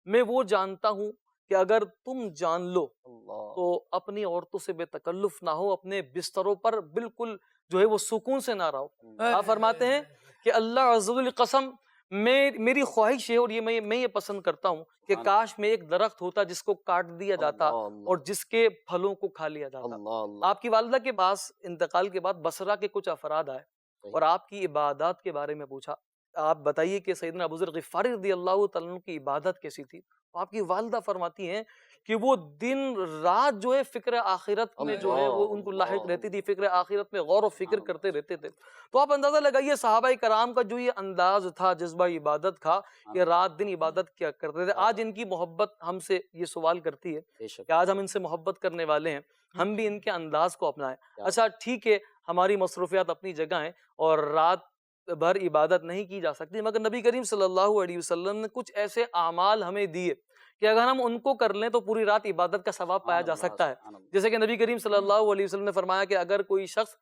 میں وہ جانتا ہوں کہ اگر تم جان لو اللہ، تو اپنی عورتوں سے بے تکلف نہ ہو، اپنے بستروں پر بالکل جو ہے وہ سکون سے نہ رہو۔ آپ فرماتے ہیں کہ اللہ عز و جل کی قسم، میری خواہش ہے اور میں یہ پسند کرتا ہوں کہ کاش میں ایک درخت ہوتا جس کو کاٹ دیا جاتا اور جس کے پھلوں کو کھا لیا جاتا۔ اللہ، آپ کی والدہ کے پاس انتقال کے بعد بصرہ کے کچھ افراد آئے اور آپ کی عبادات کے بارے میں پوچھا، آپ بتائیے کہ سیدنا ابو ذر غفاری رضی اللہ تعالیٰ عنہ کی عبادت کیسی تھی؟ آپ کی والدہ فرماتی ہیں کہ وہ دن رات جو ہے فکر آخرت میں جو ہے وہ ان کو لاحق رہتی تھی، فکر آخرت میں غور و فکر کرتے رہتے تھے۔ تو آپ اندازہ لگائیے صحابہ کرام کا جو یہ انداز تھا جذبہ عبادت کا، کہ رات دن عبادت کیا کرتے تھے۔ آج ان کی محبت ہم سے یہ سوال کرتی ہے کہ آج ہم ان سے محبت کرنے والے ہیں، ہم بھی ان کے انداز کو اپنائیں۔ اچھا ٹھیک ہے، ہماری مصروفیات اپنی جگہ ہیں اور رات بھر عبادت نہیں کی جا سکتی، مگر نبی کریم صلی اللہ علیہ وسلم نے کچھ ایسے اعمال ہمیں دیے کہ اگر ہم ان کو کر لیں تو پوری رات عبادت کا ثواب پایا جا سکتا ہے۔ جیسے کہ نبی کریم صلی اللہ علیہ وسلم نے فرمایا کہ اگر کوئی شخص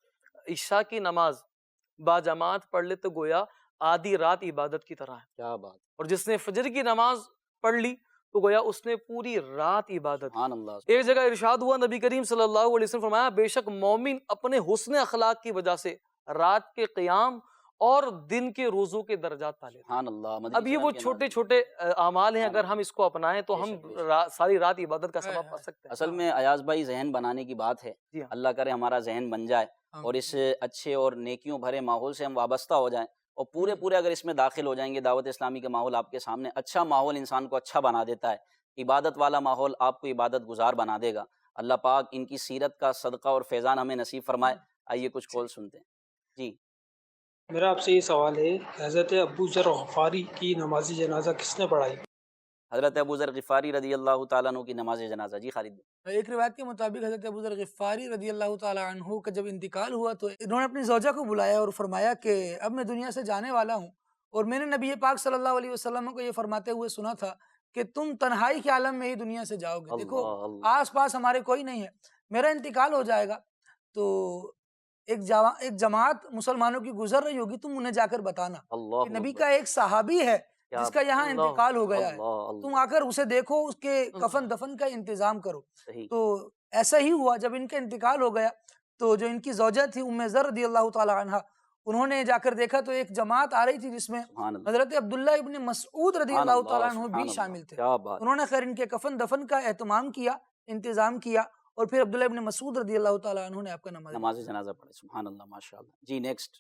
عشاء کی نماز باجماعت پڑھ لے تو گویا آدھی رات عبادت کی طرح ہے، کیا بات، اور جس نے فجر کی نماز پڑھ لی تو گویا اس نے پوری رات عبادت۔ سبحان اللہ، ایک جگہ ارشاد ہوا، نبی کریم صلی اللہ علیہ وسلم فرمایا بے شک مومن اپنے حسن اخلاق کی وجہ سے رات کے قیام اور دن کے روزوں کے درجات پا لیتے ہیں۔ سبحان اللہ، مدنی اب یہ چینل وہ کے چھوٹے ناظرین، چھوٹے اعمال ہیں، سبحان اگر اللہ، ہم اس کو اپنائیں تو بے ہم شک بے شک۔ ساری رات عبادت کا ہائے ثواب پا ہائے، سکتے ہیں۔ اصل میں ایاز بھائی ذہن بنانے کی بات ہے، جی ہاں، اللہ کرے ہمارا ذہن بن جائے اور اس اچھے اور نیکیوں بھرے ماحول سے ہم وابستہ ہو جائیں، اور پورے اگر اس میں داخل ہو جائیں گے، دعوت اسلامی کا ماحول آپ کے سامنے، اچھا ماحول انسان کو اچھا بنا دیتا ہے، عبادت والا ماحول آپ کو عبادت گزار بنا دے گا۔ اللہ پاک ان کی سیرت کا صدقہ اور فیضان ہمیں نصیب فرمائے۔ آئیے کچھ کال سنتے ہیں جی۔ میرا آپ سے یہ سوال ہے، حضرت ابو ذر غفاری کی نماز جنازہ کس نے پڑھائی؟ حضرت ابو ذر غفاری رضی اللہ تعالیٰ عنہ کی نماز جنازہ۔ جی خالد بھائی۔ ایک روایت کے مطابق حضرت ابو ذر غفاری رضی اللہ تعالی عنہ کا جب انتقال ہوا تو انہوں نے اپنی زوجہ کو بلایا اور فرمایا کہ اب میں دنیا سے جانے والا ہوں، اور میں نے نبی پاک صلی اللہ علیہ وسلم کو یہ فرماتے ہوئے سنا تھا کہ تم تنہائی کے عالم میں ہی دنیا سے جاؤ گے، دیکھو اللہ اللہ، آس پاس ہمارے کوئی نہیں ہے، میرا انتقال ہو جائے گا تو ایک جماعت مسلمانوں کی گزر رہی ہوگی، تم انہیں جا کر بتانا اللہ کہ نبی اکبر، کا ایک صحابی ہے کیا جس کا یہاں اللہ انتقال ہو گیا ہے، اللہ تم اللہ، آ کر اسے دیکھو، اس کے کفن دفن کا انتظام کرو۔ صحیح، تو ایسا ہی ہوا، جب ان کا انتقال ہو گیا تو جو ان کی زوجہ تھی ام ذر رضی اللہ تعالی عنہ، انہوں نے جا کر دیکھا تو ایک جماعت آ رہی تھی جس میں سبحان اللہ، حضرت عبداللہ ابن مسعود رضی سبحان اللہ تعالیٰ اللہ، عنہ سبحان بھی اللہ، شامل تھے۔ کیا بات، انہوں نے خیر ان کے کفن دفن کا اہتمام کیا، انتظام کیا، اور پھر عبداللہ ابن مسعود رضی اللہ تعالیٰ عنہ نے آپ کا نماز جنازہ پڑھے، سبحان اللہ، ماشاء اللہ۔ جی نیکسٹ۔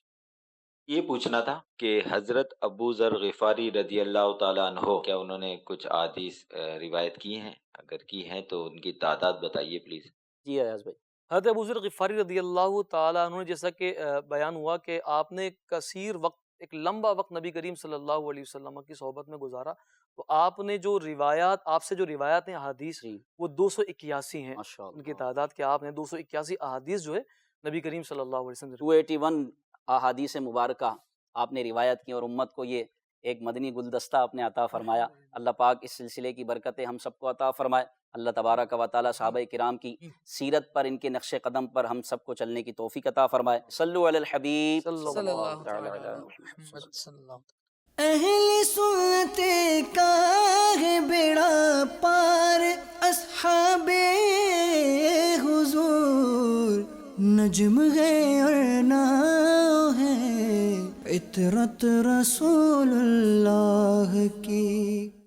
یہ پوچھنا تھا کہ حضرت ابو ذر غفاری رضی اللہ تعالیٰ عنہ کیا انہوں نے کچھ احادیث روایت کی ہیں؟ اگر کی ہیں تو ان کی تعداد بتائیے پلیز۔ جی ایاز بھائی۔ حضرت ابو ذر غفاری رضی اللہ تعالیٰ عنہ، جیسا کہ بیان ہوا کہ آپ نے کثیر وقت، ایک لمبا وقت نبی کریم صلی اللہ علیہ وسلم کی صحبت میں گزارا، تو آپ نے جو روایات، آپ سے جو روایات ہیں احادیث، جی وہ 281 ہیں ماشاء ان کی اللہ، تعداد، کہ آپ نے 281 احادیث جو ہے نبی کریم صلی اللہ علیہ وسلم سے 281 احادیث مبارکہ آپ نے روایت کی، اور امت کو یہ ایک مدنی گلدستہ آپ نے عطا فرمایا۔ اللہ پاک اس سلسلے کی برکتیں ہم سب کو عطا فرمائے۔ اللہ تبارک و تعالیٰ صحابہ کرام کی سیرت پر، ان کے نقش قدم پر ہم سب کو چلنے کی توفیق عطا فرمائے۔ صلو علی الحبیب صلی صلی اللہ تعالی تعالی علی علی محمد۔ محمد صلی اللہ علیہ وسلم۔ اہل سنت کا ہے بیڑا پار، اصحاب حضور نجم ہے اور ناؤ ہے، عطرت رسول اللہ کی۔